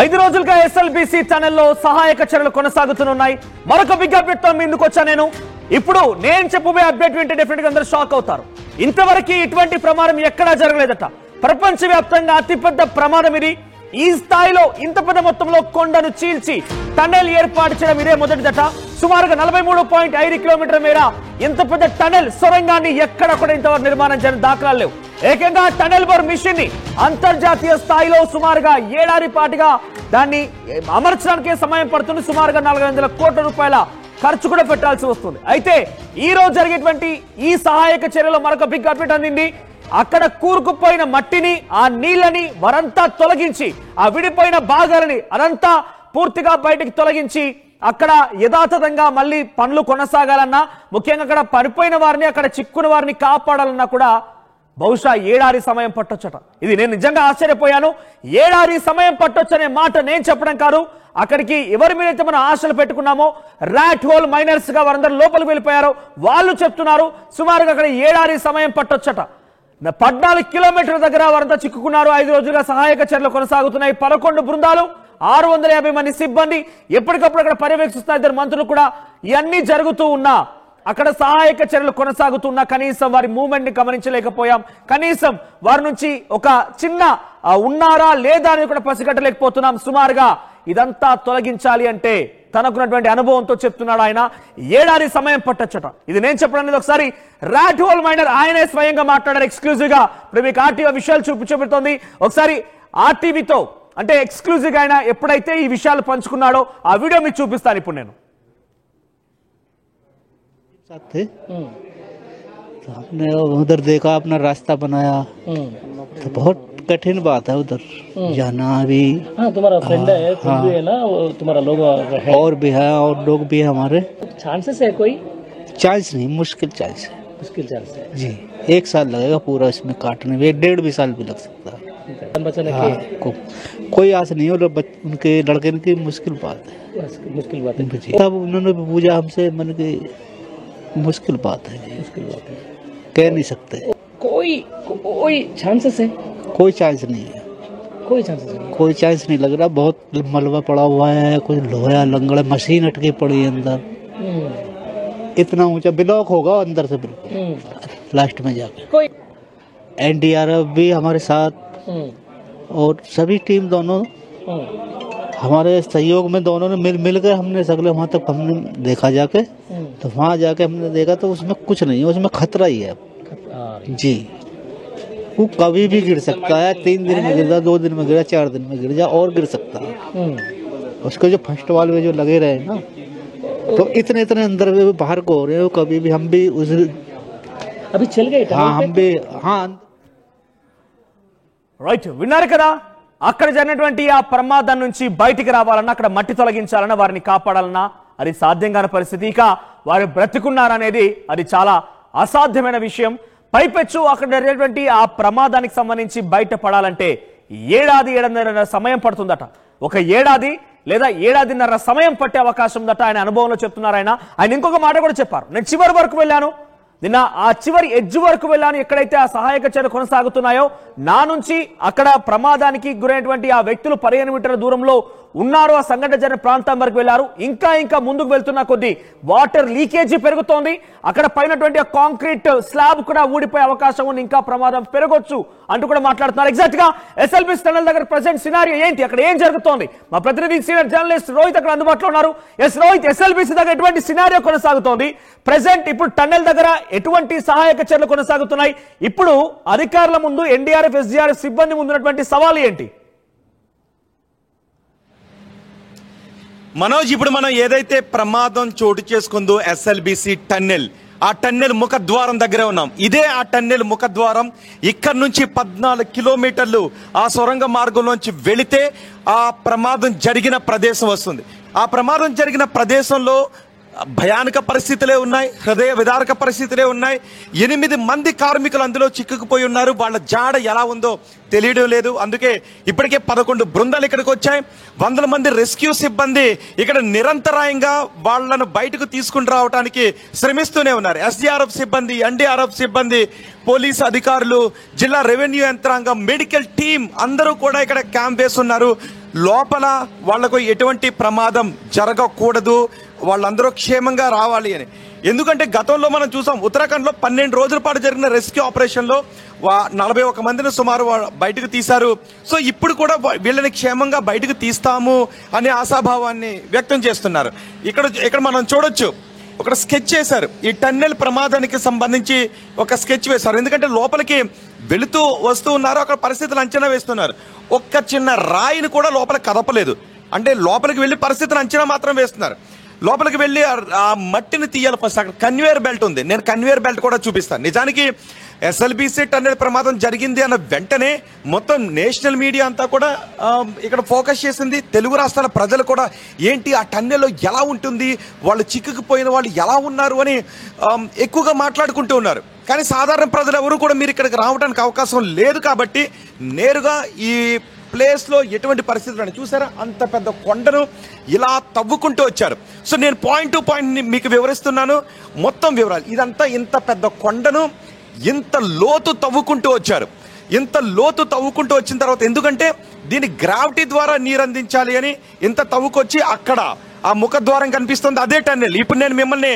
5 రోజులుగా ఎస్ఎల్బిసి ఛానల్లో సహాయక చర్యలు కొనసాగుతున్నాయి. మరొక బిగ్ అప్డేట్ తో ముందుకు వచ్చా నేను. ఇప్పుడు నేను చెప్పబోయే అప్డేట్ వింటే డెఫినెట్ గా అందరూ షాక్ అవుతారు. ఇంతవరకు ఇటువంటి ప్రమాదం ఎక్కడా జరగలేదట. ప్రపంచవ్యాప్తంగా అతిపెద్ద ప్రమాదం ఇది. ఈ స్థాయిలో ఇంత పెద్ద మొత్తంలో కొండను చీల్చి టనెల్ ఏర్పాటు చేయడం ఇదే మొదటిదట. సుమారుగా 43.5 కిలోమీటర్ల మేర ఇంత పెద్ద టనెల్ సొరంగాన్ని ఎక్కడ కూడా ఇంతవరకు నిర్మాణం చేయని దాఖలాలు లేవు. ఏకంగా టనెల్ బోర్ మిషన్ ని అంతర్జాతీయ స్థాయిలో సుమారుగా ఏడాది పాటుగా దాన్ని అమర్చడానికే సమయం పడుతుంది. సుమారుగా 400 కోట్ల రూపాయల ఖర్చు కూడా పెట్టాల్సి వస్తుంది. అయితే ఈ రోజు జరిగేటువంటి ఈ సహాయక చర్యలో మరొక బిగ్ అప్డేట్ అందింది. అక్కడ కూరుకుపోయిన మట్టిని, ఆ నీళ్ళని వారంతా తొలగించి, ఆ విడిపోయిన భాగాలని అదంతా పూర్తిగా బయటికి తొలగించి అక్కడ యథాతథంగా మళ్ళీ పనులు కొనసాగాలన్నా, ముఖ్యంగా అక్కడ పడిపోయిన వారిని, అక్కడ చిక్కున వారిని కాపాడాలన్నా కూడా బహుశా ఏడాది సమయం పట్టొచ్చట. ఇది నేను నిజంగా ఆశ్చర్యపోయాను. ఏడాది సమయం పట్టొచ్చనే మాట నేను చెప్పడం కాదు. అక్కడికి ఎవరి మీదైతే మనం ఆశలు పెట్టుకున్నామో ర్యాట్ హోల్ మైనర్స్ గా వారందరూ లోపలికి వెళ్ళిపోయారో వాళ్ళు చెప్తున్నారు సుమారుగా అక్కడ ఏడాది సమయం పట్టొచ్చట. 14 కిలోమీటర్ల దగ్గర వారంతా చిక్కుకున్నారు. 5 రోజులుగా సహాయక చర్యలు కొనసాగుతున్నాయి. 11 బృందాలు, 650 మంది సిబ్బంది ఎప్పటికప్పుడు అక్కడ పర్యవేక్షిస్తున్న 2 మంత్రులు కూడా ఇవన్నీ జరుగుతూ ఉన్నా అక్కడ సహాయక చర్యలు కొనసాగుతున్నా కనీసం వారి మూవ్మెంట్ ని గమనించలేకపోయాం. కనీసం వారి నుంచి ఒక చిన్న ఉన్నారా లేదా అని కూడా పసిగట్టలేకపోతున్నాం. సుమారుగా ఇదంతా తొలగించాలి అంటే తనకున్నటువంటి అనుభవంతో చెప్తున్నాడు ఆయన, ఏడాది సమయం పట్టొచ్చట. ఇది నేను చెప్పడం లేదు. ఒకసారి ర్యాట్ హోల్ మైనర్ ఆయనే స్వయంగా మాట్లాడారు ఎక్స్క్లూజివ్ గా. ఇప్పుడు మీకు ఆర్టీవీ విషయాలు చూపుతోంది. ఒకసారి ఆర్టీవీతో అంటే ఎక్స్క్లూజివ్ గా ఆయన ఎప్పుడైతే ఈ విషయాలు పంచుకున్నాడో ఆ వీడియో మీకు చూపిస్తాను ఇప్పుడు నేను. तो हमने उधर देखा, अपना रास्ता बनाया, तो बहुत कठिन बात है उधर जाना भी। हाँ, तुम्हारा फ्रेंड है, तुम भी है ना, तुम्हारा लोग है और भी है, और लोग भी है हमारे। चांसेस है कोई? चांस नहीं, मुश्किल चांस है। मुश्किल चांस है जी, 1 साल लगेगा पूरा इसमें काटने में, 1.5 भी साल भी लग सकता है। बचाने हाँ, कोई आस नहीं है। और उनके लड़के की मुश्किल बात है, मुश्किल बात है। तब उन्होंने पूछा हमसे, मन की मुश्किल बात है, मुश्किल बात है, कह नहीं सकते। कोई चांसेस है? कोई चांस नहीं है, कोई चांसेस नहीं, कोई चांस नहीं लग रहा। बहुत मलबा पड़ा हुआ है, कुछ लोहा लंगड़ा, मशीन अटकी पड़ी है अंदर। इतना ऊंचा ब्लॉक होगा अंदर से बिल्कुल लास्ट में जाके। कोई एनडीआरएफ भी हमारे साथ, और सभी टीम दोनों हमारे सहयोग में, दोनों ने मिल कर हमने सगले वहाँ तक हमने देखा जाके। तो वहाँ जाके हमने देखा तो उसमें कुछ नहीं है, उसमें खतरा ही है जी। वो कभी भी गिर सकता है, 3 दिन में गिर जा, 2 दिन में गिर जा, 4 दिन में गिर जा, और गिर सकता है। उसको जो फर्स्ट वाल में जो लगे रहे ना, तो इतने अंदर बाहर को हो रहे हो, कभी भी हम भी उस अभी चल गए। हाँ, हम भी हाँ। రైట్, విన్నారు కదా. అక్కడ జరిగినటువంటి ఆ ప్రమాదం నుంచి బయటికి రావాలన్నా, అక్కడ మట్టి తొలగించాలన్నా, వారిని కాపాడాలన్నా అది సాధ్యం కాని పరిస్థితి. ఇక వారు బ్రతుకున్నారనేది అది చాలా అసాధ్యమైన విషయం. పైపెచ్చు అక్కడ జరిగినటువంటి ఆ ప్రమాదానికి సంబంధించి బయటపడాలంటే 7-7.5 సమయం పడుతుందట. ఒక ఏడాది లేదా 7.5 సమయం పట్టే అవకాశం ఉందట. ఆయన అనుభవంలో చెప్తున్నారు. ఆయన ఇంకొక మాట కూడా చెప్పారు. నేను చివరి వరకు వెళ్ళాను, నిన్న ఆ చివరి ఎడ్జ్ వరకు వెళ్ళాను. ఎక్కడైతే ఆ సహాయక చర్యలు కొనసాగుతున్నాయో నా నుంచి అక్కడ ప్రమాదానికి గురైనటువంటి ఆ వ్యక్తులు 15 మీటర్ల దూరంలో ఉన్నారు. ఆ సంఘటన జరిగిన ప్రాంతం వరకు వెళ్ళారు. ఇంకా ముందుకు వెళ్తున్న కొద్దీ వాటర్ లీకేజీ పెరుగుతోంది. అక్కడ పైనటువంటి ఆ కాంక్రీట్ స్లాబ్ కూడా ఊడిపోయే అవకాశం ఉంది. ఇంకా ప్రమాదం పెరగొచ్చు అంటూ కూడా మాట్లాడుతున్నారు. ఎగ్జాక్ట్ గా ఎస్ఎల్బిసి టనెల్ దగ్గర ప్రెసెంట్ సినారియో ఏంటి, అక్కడ ఏం జరుగుతోంది? మా ప్రతినిధి సీనియర్ జర్నలిస్ట్ రోహిత్ అక్కడ అందుబాటులో ఉన్నారు. రోహిత్, ఎస్ఎల్బిసి దగ్గర ఎటువంటి సినారియో కొనసాగుతోంది? ప్రెసెంట్ ఇప్పుడు టనెల్ దగ్గర ఎటువంటి సహాయక చర్యలు కొనసాగుతున్నాయి? ఇప్పుడు అధికారుల ముందు, ఎన్డీఆర్ఎఫ్, ఎస్డీఆర్ఎఫ్ సిబ్బంది ముందున్నటువంటి సవాలు ఏంటి? మనోజ్, ఇప్పుడు మనం ఏదైతే ప్రమాదం చోటు చేసుకుందో ఎస్ఎల్బిసి టన్నెల్, ఆ టన్నెల్ ముఖద్వారం దగ్గరే ఉన్నాం. ఇదే ఆ టన్నెల్ ముఖద్వారం. ఇక్కడ నుంచి 14 కిలోమీటర్లు ఆ సొరంగ మార్గంలోంచి వెళితే ఆ ప్రమాదం జరిగిన ప్రదేశం వస్తుంది. ఆ ప్రమాదం జరిగిన ప్రదేశంలో భయానక పరిస్థితులే ఉన్నాయి, హృదయ విదారక పరిస్థితులే ఉన్నాయి. 8 మంది కార్మికులు అందులో చిక్కుకుపోయి ఉన్నారు. వాళ్ళ జాడ ఎలా ఉందో తెలియడం లేదు. అందుకే ఇప్పటికే 11 బృందాలు ఇక్కడికి వచ్చాయి. 100 మంది రెస్క్యూ సిబ్బంది ఇక్కడ నిరంతరాయంగా వాళ్ళను బయటకు తీసుకుని రావడానికి శ్రమిస్తూనే ఉన్నారు. ఎస్డీఆర్ఎఫ్ సిబ్బంది, ఎన్డీఆర్ఎఫ్ సిబ్బంది, పోలీసు అధికారులు, జిల్లా రెవెన్యూ యంత్రాంగం, మెడికల్ టీం అందరూ కూడా ఇక్కడ క్యాంప్ వేస్తున్నారు. లోపల వాళ్లకు ఎటువంటి ప్రమాదం జరగకూడదు, వాళ్ళందరూ క్షేమంగా రావాలి అని. ఎందుకంటే గతంలో మనం చూసాం, ఉత్తరాఖండ్లో 12 రోజుల పాటు జరిగిన రెస్క్యూ ఆపరేషన్లో 41 మందిని సుమారు బయటకు తీశారు. సో ఇప్పుడు కూడా వీళ్ళని క్షేమంగా బయటకు తీస్తాము అనే ఆశాభావాన్ని వ్యక్తం చేస్తున్నారు. ఇక్కడ మనం చూడొచ్చు, ఒక స్కెచ్ చేశారు. ఈ టన్నెల్ ప్రమాదానికి సంబంధించి ఒక స్కెచ్ వేశారు. ఎందుకంటే లోపలికి వెళుతూ వస్తూ ఉన్నారు, అక్కడ పరిస్థితులు అంచనా వేస్తున్నారు. ఒక్క చిన్న రాయిని కూడా లోపల కదపలేదు. అంటే లోపలికి వెళ్ళి పరిస్థితులు అంచనా మాత్రం వేస్తున్నారు. లోపలికి వెళ్ళి ఆ మట్టిని తీయాలి ఫస్ట్. అక్కడ కన్వేయర్ బెల్ట్ ఉంది, నేను కన్వేయర్ బెల్ట్ కూడా చూపిస్తాను. నిజానికి ఎస్ఎల్బిసి టన్నెల్ ప్రమాదం జరిగింది అన్న వెంటనే మొత్తం నేషనల్ మీడియా అంతా కూడా ఇక్కడ ఫోకస్ చేసింది. తెలుగు రాష్ట్రాల ప్రజలు కూడా ఏంటి ఆ టన్నెల్లో ఎలా ఉంటుంది, వాళ్ళు చిక్కుకుపోయిన వాళ్ళు ఎలా ఉన్నారు అని ఎక్కువగా మాట్లాడుకుంటూ ఉన్నారు. కానీ సాధారణ ప్రజలు ఎవరు కూడా మీరు ఇక్కడికి రావడానికి అవకాశం లేదు. కాబట్టి నేరుగా ఈ ప్లేస్లో ఎటువంటి పరిస్థితులు చూసారా, అంత పెద్ద కొండను ఇలా తవ్వుకుంటూ వచ్చారు. సో నేను పాయింట్ టు పాయింట్ మీకు వివరిస్తున్నాను, మొత్తం వివరాలు. ఇదంతా ఇంత పెద్ద కొండను ఇంత లోతు తవ్వుకుంటూ వచ్చారు. ఇంత లోతు తవ్వుకుంటూ వచ్చిన తర్వాత, ఎందుకంటే దీని గ్రావిటీ ద్వారా నీరు అందించాలి అని ఇంత తవ్వుకొచ్చి అక్కడ ఆ ముఖద్వారం కనిపిస్తుంది, అదే టన్నెల్. ఇప్పుడు నేను మిమ్మల్ని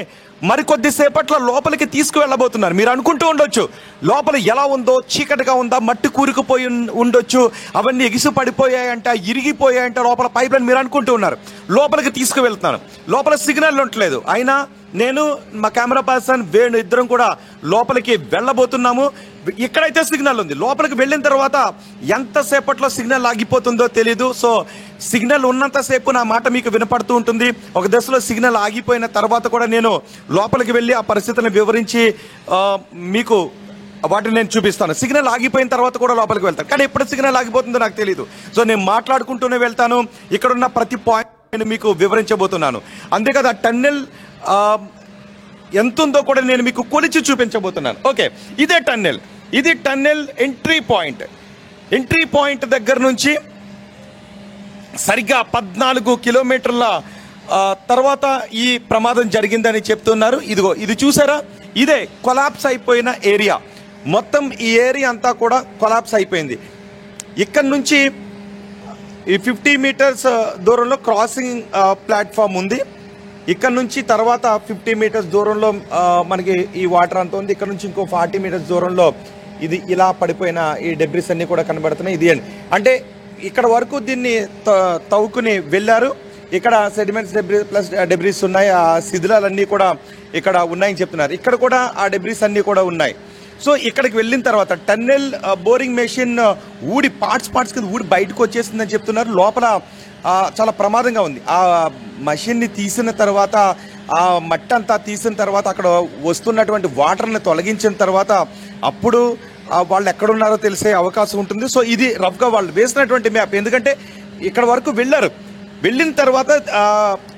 మరికొద్ది సేపట్లో లోపలికి తీసుకువెళ్ళబోతున్నారు. మీరు అనుకుంటూ ఉండొచ్చు లోపల ఎలా ఉందో, చీకటిగా ఉందా, మట్టి కూరుకుపోయి ఉండొచ్చు, అవన్నీ ఎగిసి పడిపోయాయంట, ఇరిగిపోయాయంట లోపల పైప్ లైన్, మీరు అనుకుంటూ ఉన్నారు. లోపలికి తీసుకువెళ్తున్నాను. లోపల సిగ్నల్ ఉండట్లేదు, అయినా నేను మా కెమెరా పర్సన్ వేణు ఇద్దరం కూడా లోపలికి వెళ్ళబోతున్నాము. ఇక్కడైతే సిగ్నల్ ఉంది, లోపలికి వెళ్ళిన తర్వాత ఎంతసేపట్లో సిగ్నల్ ఆగిపోతుందో తెలీదు. సో సిగ్నల్ ఉన్నంతసేపు నా మాట మీకు వినపడుతూ ఉంటుంది. ఒక దశలో సిగ్నల్ ఆగిపోయిన తర్వాత కూడా నేను లోపలికి వెళ్ళి ఆ పరిస్థితులను వివరించి మీకు వాటిని నేను చూపిస్తాను. సిగ్నల్ ఆగిపోయిన తర్వాత కూడా లోపలికి వెళ్తాను, కానీ ఎప్పుడు సిగ్నల్ ఆగిపోతుందో నాకు తెలియదు. సో నేను మాట్లాడుకుంటూనే వెళ్తాను. ఇక్కడున్న ప్రతి పాయింట్ నేను మీకు వివరించబోతున్నాను. అంతేకాదు ఆ టన్నెల్ ఎంతుందో కూడా నేను మీకు కొలిచి చూపించబోతున్నాను. ఓకే, ఇదే టన్నెల్, ఇది tunnel entry point. Entry point దగ్గర నుంచి సరిగ్గా 14 కిలోమీటర్ల తర్వాత ఈ ప్రమాదం జరిగిందని చెప్తున్నారు. ఇదిగో ఇది చూసారా, ఇదే కొలాప్స్ అయిపోయిన ఏరియా. మొత్తం ఈ ఏరియా అంతా కూడా కొలాప్స్ అయిపోయింది. ఇక్కడ నుంచి ఈ 50 మీటర్స్ దూరంలో క్రాసింగ్ ప్లాట్ఫామ్ ఉంది. ఇక్కడ నుంచి తర్వాత 50 మీటర్స్ దూరంలో మనకి ఈ వాటర్ అంతా ఉంది. ఇక్కడ నుంచి ఇంకో 40 మీటర్స్ దూరంలో ఇది ఇలా పడిపోయిన ఈ డెబ్రిస్ అన్ని కూడా కనబడుతున్నాయి. ఇది అంటే ఇక్కడ వరకు దీన్ని తవ్వుకుని వెళ్ళారు. ఇక్కడ సెడిమెంట్స్ ప్లస్ డెబ్రిస్ ఉన్నాయి, ఆ శిథిలాలన్నీ కూడా ఇక్కడ ఉన్నాయని చెప్తున్నారు. ఇక్కడ కూడా ఆ డెబ్రిస్ అన్నీ కూడా ఉన్నాయి. సో ఇక్కడికి వెళ్ళిన తర్వాత టన్నెల్ బోరింగ్ మెషిన్ ఊడి పార్ట్స్ కింద ఊడి బయటకు వచ్చేసిందని చెప్తున్నారు. లోపల చాలా ప్రమాదంగా ఉంది. ఆ మషిన్ని తీసిన తర్వాత, ఆ మట్టి అంతా తీసిన తర్వాత, అక్కడ వస్తున్నటువంటి వాటర్ని తొలగించిన తర్వాత అప్పుడు వాళ్ళు ఎక్కడున్నారో తెలిసే అవకాశం ఉంటుంది. సో ఇది రఫ్గా వాళ్ళు వేసినటువంటి మ్యాప్. ఎందుకంటే ఇక్కడ వరకు వెళ్ళారు, వెళ్ళిన తర్వాత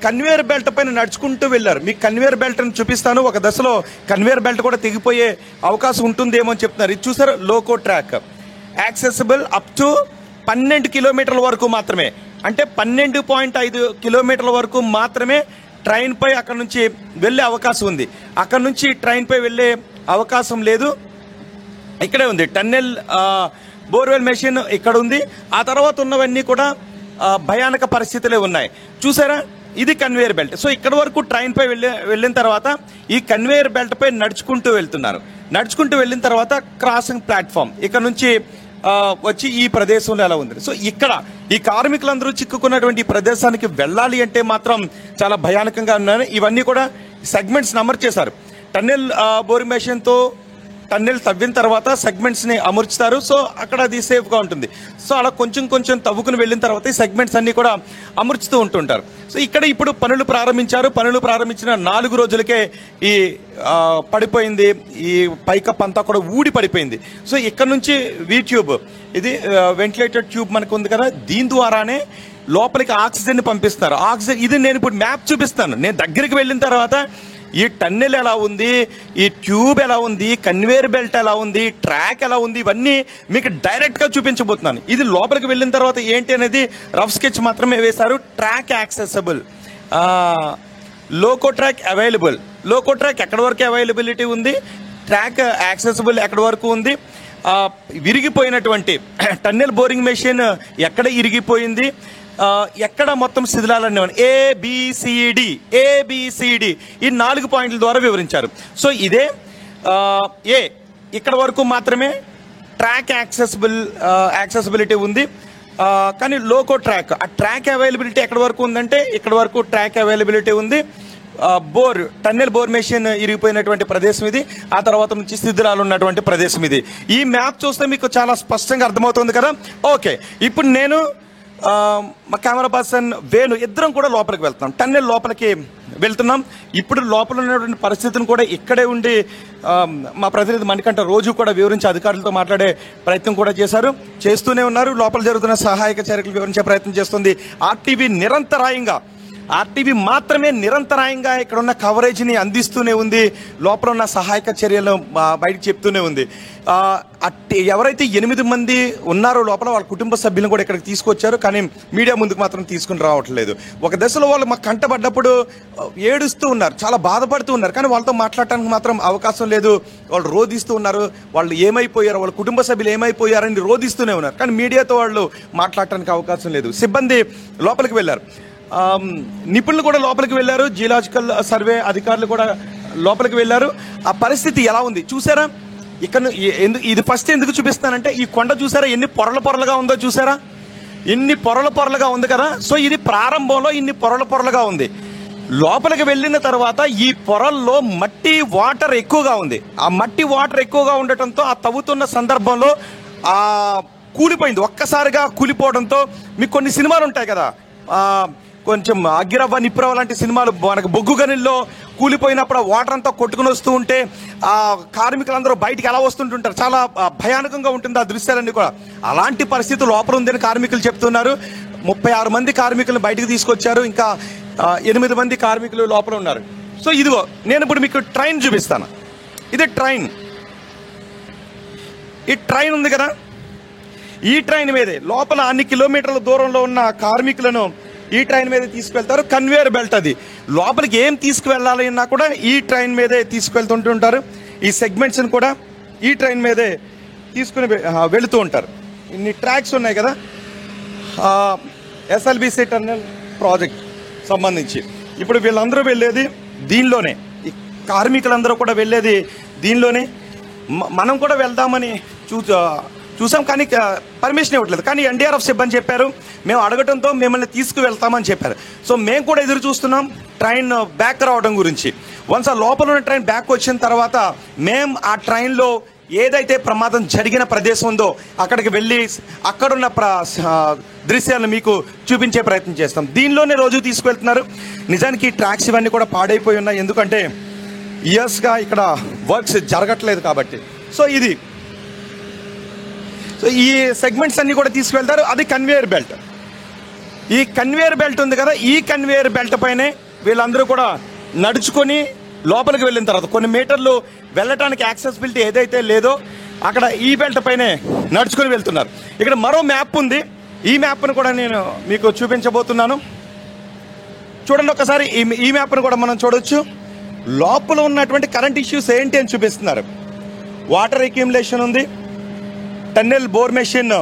కన్వేయర్ బెల్ట్ పైన నడుచుకుంటూ వెళ్ళారు. మీకు కన్వేయర్ బెల్ట్ని చూపిస్తాను. ఒక దశలో కన్వేయర్ బెల్ట్ కూడా తెగిపోయే అవకాశం ఉంటుందేమో అని చెప్తున్నారు. ఇది చూసారు, loco track accessible up to 12 కిలోమీటర్ల వరకు మాత్రమే. అంటే 12.5 కిలోమీటర్ల వరకు మాత్రమే ట్రైన్ పై అక్కడ నుంచి వెళ్ళే అవకాశం ఉంది. అక్కడ నుంచి ట్రైన్ పై వెళ్ళే అవకాశం లేదు. ఇక్కడే ఉంది టన్నెల్ బోర్వెల్ మెషిన్, ఇక్కడ ఉంది. ఆ తర్వాత ఉన్నవన్నీ కూడా భయానక పరిస్థితులే ఉన్నాయి. చూసారా, ఇది కన్వేయర్ బెల్ట్. సో ఇక్కడ వరకు ట్రైన్ పై వెళ్ళిన తర్వాత ఈ కన్వేయర్ బెల్ట్ పై నడుచుకుంటూ వెళ్తున్నారు. నడుచుకుంటూ వెళ్ళిన తర్వాత క్రాసింగ్ ప్లాట్ఫామ్ ఇక్కడ నుంచి వచ్చి ఈ ప్రదేశంలో ఎలా ఉంది. సో ఇక్కడ ఈ కార్మికులందరూ చిక్కుకున్నటువంటి ఈ ప్రదేశానికి వెళ్ళాలి అంటే మాత్రం చాలా భయానకంగా ఉన్నాయి. ఇవన్నీ కూడా సెగ్మెంట్స్ అమర్చేశారు. టన్నెల్ బోరింగ్ మెషిన్తో టన్నెల్ తవ్విన తర్వాత సెగ్మెంట్స్ని అమర్చుతారు. సో అక్కడ అది సేఫ్గా ఉంటుంది. సో అలా కొంచెం తవ్వుకుని వెళ్ళిన తర్వాత ఈ సెగ్మెంట్స్ అన్నీ కూడా అమర్చుతూ ఉంటుంటారు. సో ఇక్కడ ఇప్పుడు పనులు ప్రారంభించారు. పనులు ప్రారంభించిన 4 రోజులకే ఈ పడిపోయింది, ఈ పైకప్ అంతా కూడా ఊడి పడిపోయింది. సో ఇక్కడ నుంచి వీ ట్యూబ్, ఇది వెంటిలేటెడ్ ట్యూబ్ మనకు ఉంది కదా, దీని ద్వారానే లోపలికి ఆక్సిజన్ని పంపిస్తారు. ఆక్సిజన్ ఇది నేను ఇప్పుడు మ్యాప్ చూపిస్తాను. నేను దగ్గరికి వెళ్ళిన తర్వాత ఈ టన్నెల్ ఎలా ఉంది, ఈ ట్యూబ్ ఎలా ఉంది, కన్వేయర్ బెల్ట్ ఎలా ఉంది, ట్రాక్ ఎలా ఉంది, ఇవన్నీ మీకు డైరెక్ట్గా చూపించబోతున్నాను. ఇది లోపలికి వెళ్ళిన తర్వాత ఏంటి అనేది రఫ్ స్కెచ్ మాత్రమే వేశారు. Track accessible, loco track available. Loco track ఎక్కడి వరకు అవైలబిలిటీ ఉంది, ట్రాక్ యాక్సెసిబుల్ ఎక్కడి వరకు ఉంది, విరిగిపోయినటువంటి టన్నెల్ బోరింగ్ మెషిన్ ఎక్కడ ఇరిగిపోయింది, ఎక్కడ మొత్తం శిథిలాలన్నీ ఏబిసిడి ఈ 4 పాయింట్ల ద్వారా వివరించారు. సో ఇదే ఏ ఇక్కడ వరకు మాత్రమే ట్రాక్ యాక్సెసిబిలిటీ ఉంది, కానీ లోకో ట్రాక్ ఆ ట్రాక్ అవైలబిలిటీ ఎక్కడ వరకు ఉందంటే ఇక్కడ వరకు ట్రాక్ అవైలబిలిటీ ఉంది. టన్నెల్ బోర్ మెషిన్ ఇరిగిపోయినటువంటి ప్రదేశం ఇది, ఆ తర్వాత నుంచి శిథిలాలు ఉన్నటువంటి ప్రదేశం ఇది. ఈ మ్యాప్ చూస్తే మీకు చాలా స్పష్టంగా అర్థమవుతుంది కదా. ఓకే, ఇప్పుడు నేను మా కెమెరా పర్సన్ వేణు ఇద్దరం కూడా లోపలికి వెళ్తున్నాం, టన్నెల్ లోపలికి వెళ్తున్నాం. ఇప్పుడు లోపల ఉన్నటువంటి పరిస్థితిని కూడా ఇక్కడే ఉండి మా ప్రతినిధి మణికంఠ రోజు కూడా వివరించి అధికారులతో మాట్లాడే ప్రయత్నం కూడా చేస్తూనే ఉన్నారు. లోపల జరుగుతున్న సహాయక చర్యలు వివరించే ప్రయత్నం చేస్తుంది ఆర్టీవీ మాత్రమే నిరంతరాయంగా ఇక్కడ ఉన్న కవరేజ్ని అందిస్తూనే ఉంది, లోపల ఉన్న సహాయక చర్యలు బయటకు చెప్తూనే ఉంది. ఎవరైతే 8 మంది ఉన్నారో లోపల వాళ్ళ కుటుంబ సభ్యులను కూడా ఇక్కడికి తీసుకొచ్చారు, కానీ మీడియా ముందుకు మాత్రం తీసుకుని రావట్లేదు. ఒక దశలో వాళ్ళు మాకు కంటపడ్డప్పుడు ఏడుస్తూ ఉన్నారు, చాలా బాధపడుతూ ఉన్నారు, కానీ వాళ్ళతో మాట్లాడటానికి మాత్రం అవకాశం లేదు. వాళ్ళు రోధిస్తూ ఉన్నారు, వాళ్ళు ఏమైపోయారు, వాళ్ళ కుటుంబ సభ్యులు ఏమైపోయారని రోధిస్తూనే ఉన్నారు, కానీ మీడియాతో వాళ్ళు మాట్లాడటానికి అవకాశం లేదు. సిబ్బంది లోపలికి వెళ్ళారు, నిపుణులు కూడా లోపలికి వెళ్ళారు, జియోలాజికల్ సర్వే అధికారులు కూడా లోపలికి వెళ్ళారు. ఆ పరిస్థితి ఎలా ఉంది చూసారా? ఇక్కడ ఇది ఫస్ట్ ఎందుకు చూపిస్తానంటే ఈ కొండ చూసారా ఎన్ని పొరలుగా ఉందో చూసారా, ఎన్ని పొరలుగా ఉంది కదా. సో ఇది ప్రారంభంలో ఇన్ని పొరలుగా ఉంది. లోపలికి వెళ్ళిన తర్వాత ఈ పొరల్లో మట్టి వాటర్ ఎక్కువగా ఉంది. ఆ మట్టి వాటర్ ఎక్కువగా ఉండటంతో ఆ తవ్వుతున్న సందర్భంలో కూలిపోయింది, ఒక్కసారిగా కూలిపోవడంతో. మీకు కొన్ని సినిమాలు ఉంటాయి కదా, కొంచెం అగ్గిరవ్వ నిప్పురవ్వ లాంటి సినిమాలు, మనకు బొగ్గు గనుల్లో కూలిపోయినప్పుడు వాటర్ అంతా కొట్టుకుని వస్తూ ఉంటే ఆ కార్మికులందరూ బయటికి ఎలా వస్తుంటుంటారు, చాలా భయానకంగా ఉంటుంది ఆ దృశ్యాలన్నీ కూడా. అలాంటి పరిస్థితి లోపల ఉందని కార్మికులు చెప్తున్నారు. 36 మంది కార్మికులను బయటకు తీసుకొచ్చారు, ఇంకా 8 మంది కార్మికులు లోపల ఉన్నారు. సో ఇదిగో నేను ఇప్పుడు మీకు ట్రైన్ చూపిస్తాను. ఇది ట్రైన్, ఈ ట్రైన్ ఉంది కదా, ఈ ట్రైన్ మీదే లోపల అన్ని కిలోమీటర్ల దూరంలో ఉన్న కార్మికులను ఈ ట్రైన్ మీద తీసుకువెళ్తారు. కన్వేయర్ బెల్ట్ అది, లోపలికి ఏం తీసుకువెళ్ళాలి అన్నా కూడా ఈ ట్రైన్ మీదే తీసుకువెళ్తుంటుంటారు. ఈ సెగ్మెంట్స్ని కూడా ఈ ట్రైన్ మీదే తీసుకుని వెళుతూ ఉంటారు. ఇన్ని ట్రాక్స్ ఉన్నాయి కదా ఎస్ఎల్బిసి టన్నెల్ ప్రాజెక్ట్ సంబంధించి. ఇప్పుడు వీళ్ళందరూ వెళ్ళేది దీనిలోనే, ఈ కార్మికులందరూ కూడా వెళ్ళేది దీనిలోనే. మనం కూడా వెళ్దామని చూసాం, కానీ పర్మిషన్ ఇవ్వట్లేదు. కానీ ఎన్డీఆర్ఎఫ్ సిబ్బంది చెప్పారు, మేము అడగటంతో మిమ్మల్ని తీసుకువెళ్తామని చెప్పారు. సో మేము కూడా ఎదురు చూస్తున్నాం ట్రైన్ బ్యాక్ రావడం గురించి. వన్స్ ఆ లోపల ఉన్న ట్రైన్ బ్యాక్ వచ్చిన తర్వాత మేము ఆ ట్రైన్లో ఏదైతే ప్రమాదం జరిగిన ప్రదేశం ఉందో అక్కడికి వెళ్ళి అక్కడున్న దృశ్యాలను మీకు చూపించే ప్రయత్నం చేస్తాం. దీనిలోనే రోజు తీసుకువెళ్తున్నారు. నిజానికి ట్రాక్స్ ఇవన్నీ కూడా పాడైపోయి ఉన్నాయి, ఎందుకంటే ఇయర్స్గా ఇక్కడ వర్క్స్ జరగట్లేదు కాబట్టి. సో ఈ సెగ్మెంట్స్ అన్ని కూడా తీసుకువెళ్తారు. అది కన్వేయర్ బెల్ట్. ఈ కన్వేయర్ బెల్ట్ ఉంది కదా, ఈ కన్వేయర్ బెల్ట్ పైనే వీళ్ళందరూ కూడా నడుచుకొని లోపలికి వెళ్ళిన తర్వాత కొన్ని మీటర్లు వెళ్ళటానికి యాక్సెసిబిలిటీ ఏదైతే లేదో అక్కడ ఈ బెల్ట్ పైనే నడుచుకొని వెళ్తున్నారు. ఇక్కడ మరో మ్యాప్ ఉంది, ఈ మ్యాప్ను కూడా నేను మీకు చూపించబోతున్నాను. చూడండి ఒకసారి, ఈ మ్యాప్ను కూడా మనం చూడొచ్చు. లోపల ఉన్నటువంటి కరెంట్ ఇష్యూస్ ఏంటి అని చూపిస్తున్నారు. వాటర్ అక్యుములేషన్ ఉంది, టన్నెల్ బోర్ మెషిన్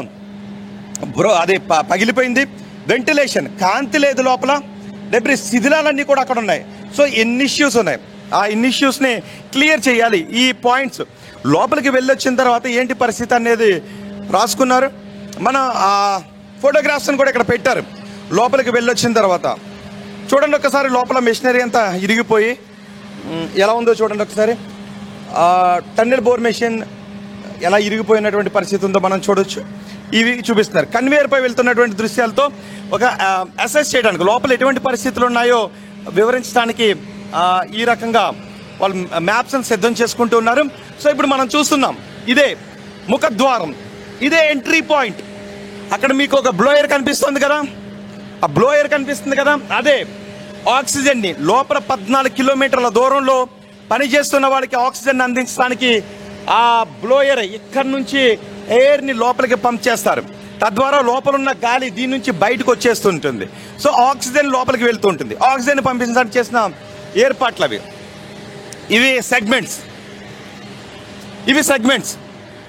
అది పగిలిపోయింది, వెంటిలేషన్ కాంతి లేదు లోపల, డెబ్రీ శిథిలాలన్నీ కూడా అక్కడ ఉన్నాయి. సో ఎన్ని ఇష్యూస్ ఉన్నాయి, ఆ ఇన్ని ఇష్యూస్ని క్లియర్ చేయాలి. ఈ పాయింట్స్ లోపలికి వెళ్ళొచ్చిన తర్వాత ఏంటి పరిస్థితి అనేది రాసుకున్నారు. మన ఫోటోగ్రాఫ్స్ని కూడా ఇక్కడ పెట్టారు. లోపలికి వెళ్ళొచ్చిన తర్వాత చూడండి ఒకసారి, లోపల మెషినరీ అంతా ఇరిగిపోయి ఎలా ఉందో చూడండి ఒకసారి. టన్నెల్ బోర్ మెషిన్ ఎలా ఇరిగిపోయినటువంటి పరిస్థితి ఉందో మనం చూడొచ్చు. ఇవి చూపిస్తున్నారు. కన్వేయర్పై వెళ్తున్నటువంటి దృశ్యాలతో ఒక అసెస్ చేయడానికి, లోపల ఎటువంటి పరిస్థితులు ఉన్నాయో వివరించడానికి ఈ రకంగా వాళ్ళు మ్యాప్స్ని సిద్ధం చేసుకుంటూ ఉన్నారు. సో ఇప్పుడు మనం చూస్తున్నాం, ఇదే ముఖద్వారం, ఇదే ఎంట్రీ పాయింట్. అక్కడ మీకు ఒక బ్లోయర్ కనిపిస్తుంది కదా, ఆ బ్లోయర్ కనిపిస్తుంది కదా, అదే ఆక్సిజన్ని లోపల 14 కిలోమీటర్ల దూరంలో పనిచేస్తున్న వాళ్ళకి ఆక్సిజన్ అందించడానికి ఆ బ్లోయర్ ఇక్కడ నుంచి ఎయిర్ని లోపలికి పంప్ చేస్తారు. తద్వారా లోపల ఉన్న గాలి దీని నుంచి బయటకు వచ్చేస్తుంటుంది. సో ఆక్సిజన్ లోపలికి వెళ్తూ ఉంటుంది. ఆక్సిజన్ పంపించడానికి చేసిన ఏర్పాట్లు అవి. ఇవి సెగ్మెంట్స్,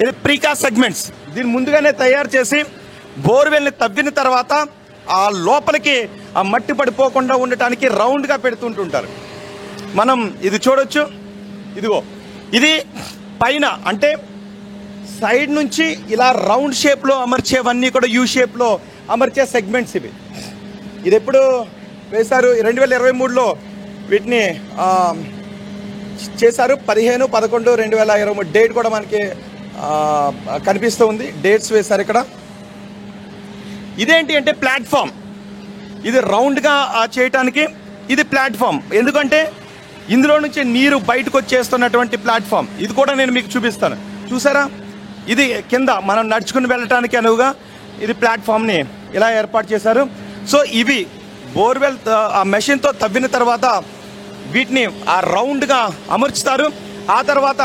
ఇది ప్రీకాస్ట్ సెగ్మెంట్స్. దీన్ని ముందుగానే తయారు చేసి బోర్వెల్ని తవ్విన తర్వాత ఆ లోపలికి ఆ మట్టి పడిపోకుండా ఉండటానికి రౌండ్గా పెడుతుంటుంటారు. మనం ఇది చూడొచ్చు, ఇదిగో ఇది పైన అంటే సైడ్ నుంచి ఇలా రౌండ్ షేప్లో అమర్చేవన్నీ కూడా యూ షేప్లో అమర్చే సెగ్మెంట్స్ ఇవి. ఇది ఎప్పుడు వేశారు? 2023లో వీటిని చేశారు. 15/11/2023 డేట్ కూడా మనకి కనిపిస్తూ ఉంది. డేట్స్ వేశారు ఇక్కడ. ఇదేంటి అంటే ప్లాట్ఫామ్. ఇది రౌండ్గా చేయటానికి ఇది ప్లాట్ఫామ్. ఎందుకంటే ఇందులో నుంచి నీరు బయటకు వచ్చేస్తున్నటువంటి ప్లాట్ఫామ్. ఇది కూడా నేను మీకు చూపిస్తాను. చూసారా, ఇది కింద మనం నడుచుకుని వెళ్ళటానికి అనువుగా ఇది ప్లాట్ఫామ్ని ఇలా ఏర్పాటు చేశారు. సో ఇవి బోర్వెల్ ఆ మెషిన్తో తవ్విన తర్వాత వీటిని ఆ రౌండ్గా అమర్చుతారు. ఆ తర్వాత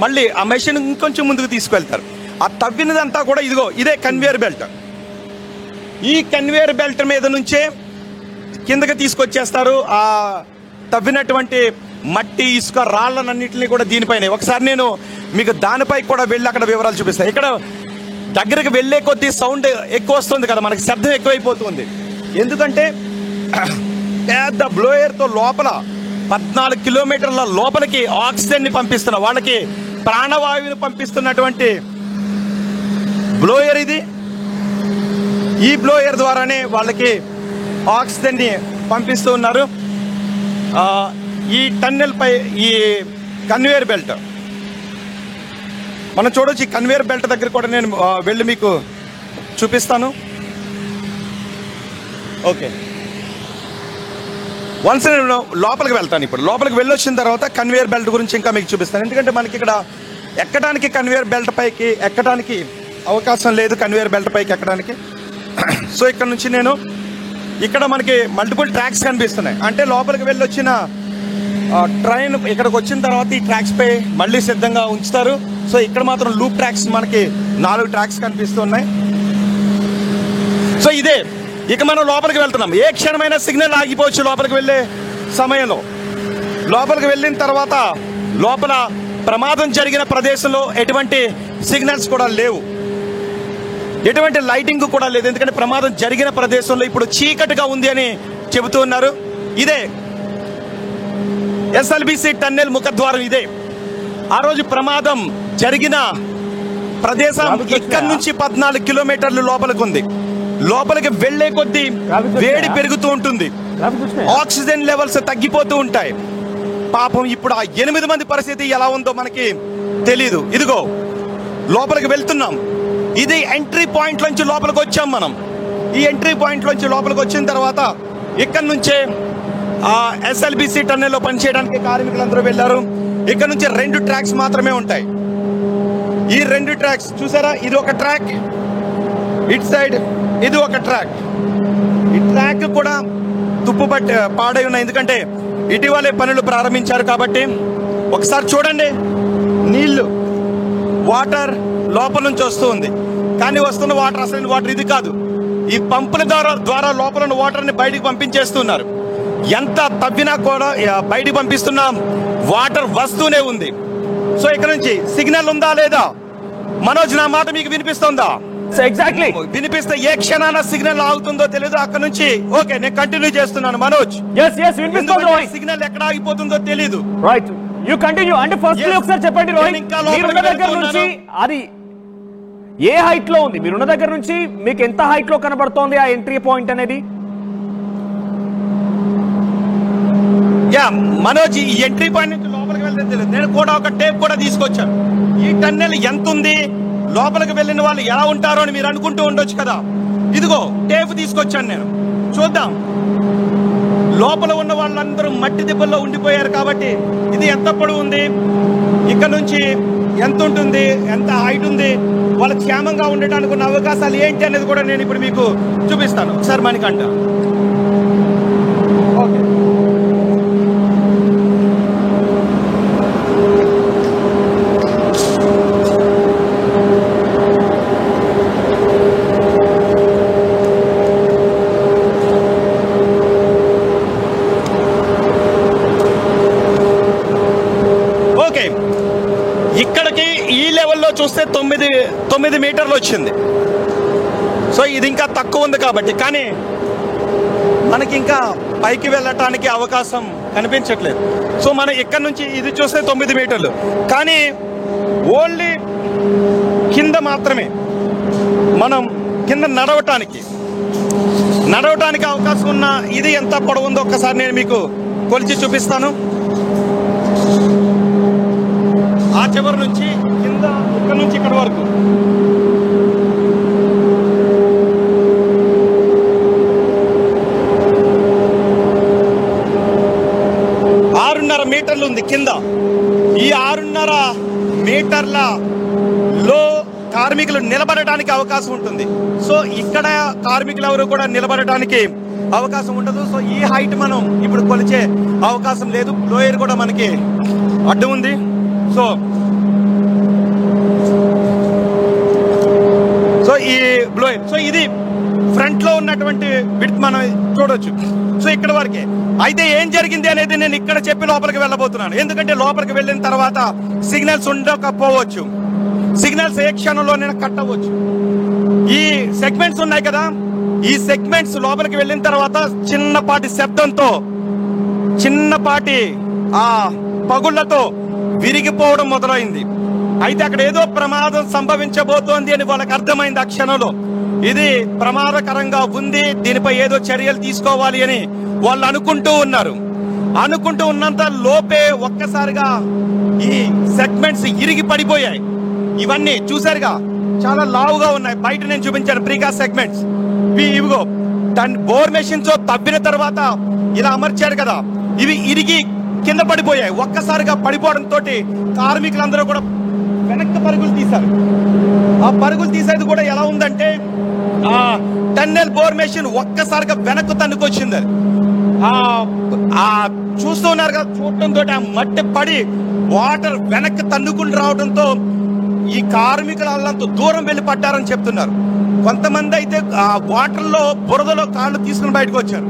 మళ్ళీ ఆ మెషిన్ ఇంకొంచెం ముందుకు తీసుకువెళ్తారు. ఆ తవ్వినదంతా కూడా ఇదిగో ఇదే కన్వేయర్ బెల్ట్. ఈ కన్వేయర్ బెల్ట్ మీద నుంచే కిందకి తీసుకొచ్చేస్తారు ఆ తవ్వినటువంటి మట్టి, ఇసుక, రాళ్ళనన్నింటినీ కూడా దీనిపైన. ఒకసారి నేను మీకు దానిపై కూడా వెళ్ళి అక్కడ వివరాలు చూపిస్తాను. ఇక్కడ దగ్గరకు వెళ్ళే కొద్దీ సౌండ్ ఎక్కువ వస్తుంది కదా, మనకి శబ్దం ఎక్కువైపోతుంది. ఎందుకంటే పెద్ద బ్లోయర్తో లోపల 14 కిలోమీటర్ల లోపలికి ఆక్సిజన్ని పంపిస్తున్న, వాళ్ళకి ప్రాణవాయువుని పంపిస్తున్నటువంటి బ్లోయర్ ఇది. ఈ బ్లోయర్ ద్వారానే వాళ్ళకి ఆక్సిజన్ని పంపిస్తూ ఉన్నారు. ఈ టన్నెల్ పై ఈ కన్వేయర్ బెల్ట్ మనం చూడొచ్చు. ఈ కన్వేయర్ బెల్ట్ దగ్గర కూడా నేను వెళ్ళి మీకు చూపిస్తాను. ఓకే, వన్స్ నేను లోపలికి వెళ్తాను. ఇప్పుడు లోపలికి వెళ్ళొచ్చిన తర్వాత కన్వేయర్ బెల్ట్ గురించి ఇంకా మీకు చూపిస్తాను. ఎందుకంటే మనకి ఇక్కడ ఎక్కడానికి కన్వేయర్ బెల్ట్ పైకి ఎక్కడానికి అవకాశం లేదు, కన్వేయర్ బెల్ట్ పైకి ఎక్కడానికి. సో ఇక్కడ నుంచి నేను ఇక్కడ మనకి మల్టిపుల్ ట్రాక్స్ కనిపిస్తున్నాయి. అంటే లోపలికి వెళ్ళొచ్చిన ట్రైన్ ఇక్కడికి వచ్చిన తర్వాత ఈ ట్రాక్స్ పై మళ్ళీ సిద్ధంగా ఉంచుతారు. సో ఇక్కడ మాత్రం లూప్ ట్రాక్స్ మనకి 4 ట్రాక్స్ కనిపిస్తున్నాయి. సో ఇదే ఇక మనం లోపలికి వెళ్తున్నాం. ఏ క్షణమైన సిగ్నల్ ఆగిపోవచ్చు లోపలికి వెళ్ళే సమయంలో. లోపలికి వెళ్ళిన తర్వాత లోపల ప్రమాదం జరిగిన ప్రదేశంలో ఎటువంటి సిగ్నల్స్ కూడా లేవు, ఎటువంటి లైటింగ్ కూడా లేదు. ఎందుకంటే ప్రమాదం జరిగిన ప్రదేశంలో ఇప్పుడు చీకటిగా ఉంది అని చెబుతూ ఉన్నారు. ఇదే ఎస్ఎల్బిసి టన్నెల్ ముఖద్వారం. ఇదే ఆ రోజు ప్రమాదం జరిగిన ప్రదేశం. ఇక్కడ నుంచి 14 కిలోమీటర్లు లోపలికి ఉంది. లోపలికి వెళ్లే కొద్దీ వేడి పెరుగుతూ ఉంటుంది, ఆక్సిజన్ లెవెల్స్ తగ్గిపోతూ ఉంటాయి. పాపం ఇప్పుడు ఆ 8 మంది పరిస్థితి ఎలా ఉందో మనకి తెలీదు. ఇదిగో లోపలికి వెళ్తున్నాం. ఇది ఎంట్రీ పాయింట్ నుంచి లోపలికి వచ్చాం మనం. ఈ ఎంట్రీ పాయింట్ నుంచి లోపలికి వచ్చిన తర్వాత ఇక్కడ నుంచే ఎస్ఎల్బిసి టన్నెల్లో పనిచేయడానికి కార్మికులందరూ వెళ్ళారు. ఇక్కడ నుంచి 2 ట్రాక్స్ మాత్రమే ఉంటాయి. ఈ 2 ట్రాక్స్ చూసారా, ఇది ఒక ట్రాక్, ఇటు సైడ్ ఇది ఒక ట్రాక్. ఈ ట్రాక్ కూడా పాడై ఉన్నాయి, ఎందుకంటే ఇటీవలే పనులు ప్రారంభించారు కాబట్టి. ఒకసారి చూడండి, నీళ్లు వాటర్ లోపల నుంచి వస్తూ ఉంది, కానీ వస్తున్న వాటర్ అసలు వాటర్ ఇది కాదు. ఈ పంపుల ద్వారా లోపల ఉన్న వాటర్ని బయటికి పంపించేస్తున్నారు. ఎంత తవ్వినా కూడా బయటికి పంపిస్తున్నా వాటర్ వస్తూనే ఉంది. సో ఇక్కడ నుంచి సిగ్నల్ ఉందా లేదా? మనోజ్, నా మాట మీకు వినిపిస్తుందా? ఎగ్జాక్ట్లీ వినిపిస్తే ఏ క్షణాన సిగ్నల్ ఆగుతుందో తెలియదు. అక్కడ నుంచి ఓకే, నేను కంటిన్యూ చేస్తున్నాను మనోజ్. సిగ్నల్ ఎక్కడ ఆగిపోతుందో తెలీదు. Right, you continue. అంటే ఫస్ట్ ఒకసారి చెప్పండి రోహిత్, మీరున్న దగ్గర నుంచి అది ఏ హైట్ లో ఉంది? మీరున్న దగ్గర నుంచి మీకు ఎంత హైట్ లో కనబడుతోంది ఆ ఎంట్రీ పాయింట్ అనేది? యా మనోజ్, ఈ ఎంట్రీ పాయింట్ నుంచి లోపలికి వెళ్తే తెలియదు. నేను కూడా ఒక టేప్ కూడా తీసుకొచ్చాను. ఈ టన్నెల్ ఎంత ఉంది, లోపలికి వెళ్ళిన వాళ్ళు ఎలా ఉంటారో అని మీరు అనుకుంటూ ఉండొచ్చు కదా. ఇదిగో టేప్ తీసుకొచ్చాను నేను. చూద్దాం, లోపల ఉన్న వాళ్ళందరూ మట్టి దిబ్బల్లో ఉండిపోయారు కాబట్టి ఇది ఎంత పొడవు ఉంది, ఇక్కడ నుంచి ఎంత ఉంటుంది, ఎంత హైట్ ఉంది, వాళ్ళు క్షేమంగా ఉండటానికి ఉన్న అవకాశాలు ఏంటి అనేది కూడా నేను ఇప్పుడు మీకు చూపిస్తాను. ఒకసారి మణికంఠ. ఓకే, ఇక్కడికి ఈ లెవెల్లో చూస్తే 9 మీటర్లు వచ్చింది. సో ఇది ఇంకా తక్కువ ఉంది కాబట్టి, కానీ మనకి ఇంకా పైకి వెళ్ళటానికి అవకాశం కనిపించట్లేదు. సో మనం ఇక్కడ నుంచి ఇది చూస్తే 9 మీటర్లు, కానీ ఓన్లీ కింద మాత్రమే మనం కింద నడవటానికి అవకాశం ఉన్న ఇది ఎంత పొడవు ఉందో ఒక్కసారి నేను మీకు కొలిచి చూపిస్తాను. ఆ చివరి నుంచి కింద ఇక్కడ నుంచి ఇక్కడ వరకు 6.5 మీటర్లు ఉంది కింద. ఈ 6.5 మీటర్లలో కార్మికులు నిలబడటానికి అవకాశం ఉంటుంది. సో ఇక్కడ కార్మికులు ఎవరు కూడా నిలబడటానికి అవకాశం ఉండదు. సో ఈ హైట్ మనం ఇప్పుడు కొలిచే అవకాశం లేదు. లోయర్ కూడా మనకి అడ్డు ఉంది. సో ఈ బ్లోయర్, సో ఇది ఫ్రంట్ లో ఉన్నటువంటి విడ్త్ మనం చూడొచ్చు. సో ఇక్కడ వరకే. అయితే ఏం జరిగింది అనేది నేను ఇక్కడ చెప్పి లోపలికి వెళ్ళబోతున్నాను. ఎందుకంటే లోపలికి వెళ్ళిన తర్వాత సిగ్నల్స్ ఉండకపోవచ్చు, సిగ్నల్స్ ఏ క్షణంలో నేను కట్ అవ్వచ్చు. ఈ సెగ్మెంట్స్ ఉన్నాయి కదా, ఈ సెగ్మెంట్స్ లోపలికి వెళ్ళిన తర్వాత చిన్నపాటి శబ్దంతో, చిన్నపాటి ఆ పగుళ్లతో విరిగిపోవడం మొదలైంది. అయితే అక్కడ ఏదో ప్రమాదం సంభవించబోతోంది అని వాళ్ళకి అర్థమైంది. ఆ క్షణంలో ఇది ప్రమాదకరంగా ఉంది, దీనిపై ఏదో చర్యలు తీసుకోవాలి అని వాళ్ళు అనుకుంటూ ఉన్నారు. అనుకుంటూ ఉన్నంత లోపే ఒక్కసారిగా ఈ సెగ్మెంట్స్ ఇరిగి పడిపోయాయి. ఇవన్నీ చూసారుగా, చాలా లావుగా ఉన్నాయి. బయట నేను చూపించాను ప్రీకాస్ట్ సెగ్మెంట్స్. ఇవిగో బోర్ మెషిన్స్ తవ్విన తర్వాత ఇలా అమర్చారు కదా, ఇవి ఇరిగి కింద పడిపోయాయి. ఒక్కసారిగా పడిపోవడంతో కార్మికులందరూ కూడా వెనక్కి పరుగులు తీశారు. ఆ పరుగులు తీసేది కూడా ఎలా ఉందంటే, ఆ టన్నెల్ బోర్ మెషిన్ ఒక్కసారిగా వెనక్కు తన్నుకొచ్చింది. చూస్తూ ఉన్నారు కదా, చూడటంతో ఆ మట్టి పడి వాటర్ వెనక్కి తన్నుకుని రావడంతో ఈ కార్మికులు వాళ్ళంత దూరం వెళ్ళి పడ్డారని చెప్తున్నారు. కొంతమంది అయితే ఆ వాటర్ లో బురదలో కాళ్ళు తీసుకుని బయటకు వచ్చారు.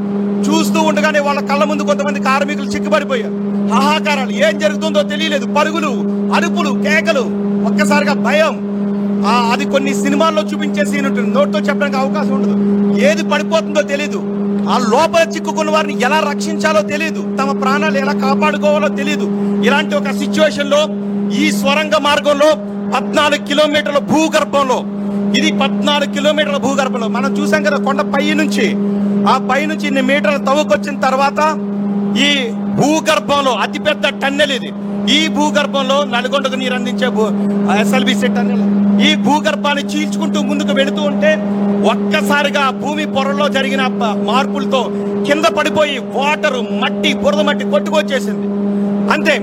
చూస్తూ ఉండగానే వాళ్ళ కళ్ళ ముందు కొంతమంది కార్మికులు చిక్కుపడిపోయారు. హాహాకారాలు, ఏం జరుగుతుందో తెలియలేదు. పరుగులు, అరుపులు, కేకలు, ఒక్కసారిగా భయం. అది కొన్ని సినిమాల్లో చూపించే సీన్ ఉంటుంది, నోట్తో చెప్పడానికి అవకాశం ఉండదు. ఏది పడిపోతుందో తెలీదు. ఆ లోపల చిక్కుకున్న వారిని ఎలా రక్షించాలో తెలియదు, తమ ప్రాణాలు ఎలా కాపాడుకోవాలో తెలియదు. ఇలాంటి ఒక సిచ్యువేషన్ లో ఈ స్వరంగ మార్గంలో 14 కిలోమీటర్ల భూగర్భంలో, ఇది 14 కిలోమీటర్ల భూగర్భంలో మనం చూసాం కదా, కొండ పై నుంచి ఆ పై నుంచి ఇన్ని మీటర్లు తవ్వుకొచ్చిన తర్వాత ఈ భూగర్భంలో అతిపెద్ద టన్నెల్ ఇది. ఈ భూగర్భంలో నల్గొండకు నీరు అందించే ఎస్ఎల్బిసి టన్నెల్. ఈ భూగర్భాన్ని చీల్చుకుంటూ ముందుకు వెళుతూ ఉంటే ఒక్కసారిగా భూమి పొరల్లో జరిగిన మార్పులతో కింద పడిపోయి వాటర్, మట్టి, బురద మట్టి కొట్టుకొచ్చేసింది. అంతే.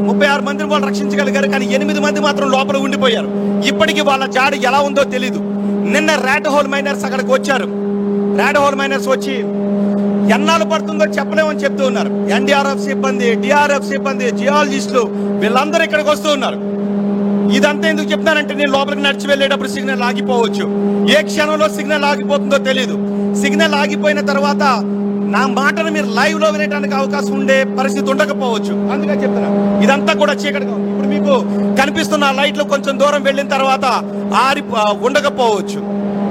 36 మందిని వాళ్ళు రక్షించగలిగారు, కానీ 8 మంది మాత్రం లోపల ఉండిపోయారు. ఇప్పటికీ వాళ్ళ జాడి ఎలా ఉందో తెలీదు. నిన్న ర్యాట్ హోల్ మైనర్స్ అక్కడికి వచ్చారు. ర్యాట్ హోల్ మైనర్స్ వచ్చి ఎన్నాళ్ళు పడుతుందో చెప్పలేమని చెప్తూ ఉన్నారు. ఎన్డీఆర్ఎఫ్ సిబ్బంది, డిఆర్ఎఫ్ సిబ్బంది, జియాలజిస్టులు వీళ్ళందరూ ఇక్కడికి వస్తూ ఉన్నారు. ఇదంతా ఎందుకు చెప్తున్నానంటే, నేను లోపలికి నడిచి వెళ్ళేటప్పుడు సిగ్నల్ ఆగిపోవచ్చు. ఏ క్షణంలో సిగ్నల్ ఆగిపోతుందో తెలీదు. సిగ్నల్ ఆగిపోయిన తర్వాత నా మాటను మీరు లైవ్ లో వినడానికి అవకాశం ఉండే పరిస్థితి ఉండకపోవచ్చు. అందుకని చెప్తున్నా, ఇదంతా కూడా చీకటిగా ఉంది. ఇప్పుడు మీకు కనిపిస్తున్న లైట్లు కొంచెం దూరం వెళ్ళిన తర్వాత ఉండకపోవచ్చు.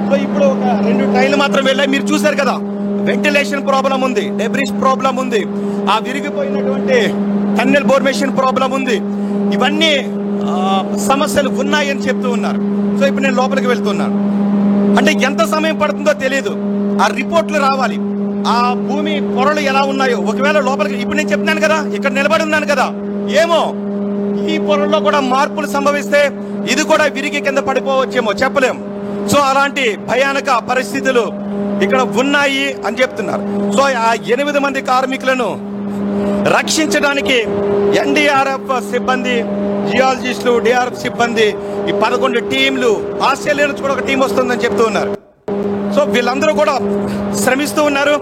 సో ఇప్పుడు ఒక 2 ట్రైన్లు మాత్రం వెళ్ళాయి. మీరు చూసారు కదా, వెంటిలేషన్ ప్రాబ్లం ఉంది, డెబ్రిస్ ప్రాబ్లం ఉంది, ఆ విరిగిపోయినటువంటి టన్నెల్ బోర్ మెషిన్ ప్రాబ్లం ఉంది. ఇవన్నీ సమస్యలు ఉన్నాయని చెప్తూ ఉన్నారు. సో ఇప్పుడు నేను లోపలికి వెళ్తున్నాను. అంటే ఎంత సమయం పడుతుందో తెలియదు. ఆ రిపోర్ట్లు రావాలి, ఆ భూమి పొరలు ఎలా ఉన్నాయో. ఒకవేళ లోపలికి, ఇప్పుడు నేను చెప్తున్నాను కదా, ఇక్కడ నిలబడి ఉన్నాను కదా, ఏమో ఈ పొరల్లో కూడా మార్పులు సంభవిస్తే ఇది కూడా విరిగి కింద పడిపోవచ్చేమో, చెప్పలేము. సో అలాంటి భయానక పరిస్థితులు ఇక్కడ ఉన్నాయి అని చెప్తున్నారు. సో ఆ 8 మంది కార్మికులను రక్షించడానికి ఎన్డీఆర్ఎఫ్ సిబ్బంది, జియాలజిస్టులు, డిఆర్ఎఫ్ సిబ్బంది, ఈ 11 టీంలు, ఆస్ట్రేలియా నుంచి కూడా ఒక టీం వస్తుందని చెప్తూ ఉన్నారు. సో వీళ్ళందరూ కూడా శ్రమిస్తూ ఉన్నారు.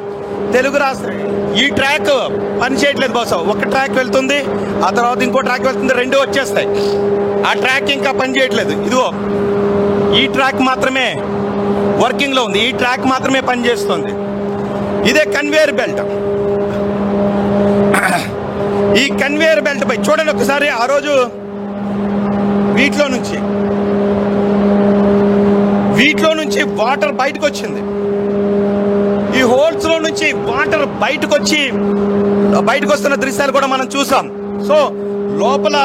తెలుగు రాష్ట్రం ఈ ట్రాక్ పని చేయట్లేదు బహుశా. ఒక ట్రాక్ వెళ్తుంది, ఆ తర్వాత ఇంకో ట్రాక్ వెళ్తుంది, 2 వచ్చేస్తాయి. ఆ ట్రాక్ ఇంకా పని చేయట్లేదు. ఇదిగో ఈ ట్రాక్ మాత్రమే వర్కింగ్ లో ఉంది, ఈ ట్రాక్ మాత్రమే పనిచేస్తుంది. ఇదే కన్వేయర్ బెల్ట్. ఈ కన్వేయర్ బెల్ట్ పై చూడండి ఒకసారి. ఆ రోజు వీటిలో నుంచి వాటర్ బయటకు వచ్చింది. ఈ హోల్స్ లో నుంచి వాటర్ బయటకు వస్తున్న దృశ్యాలు కూడా మనం చూసాం. సో లోపల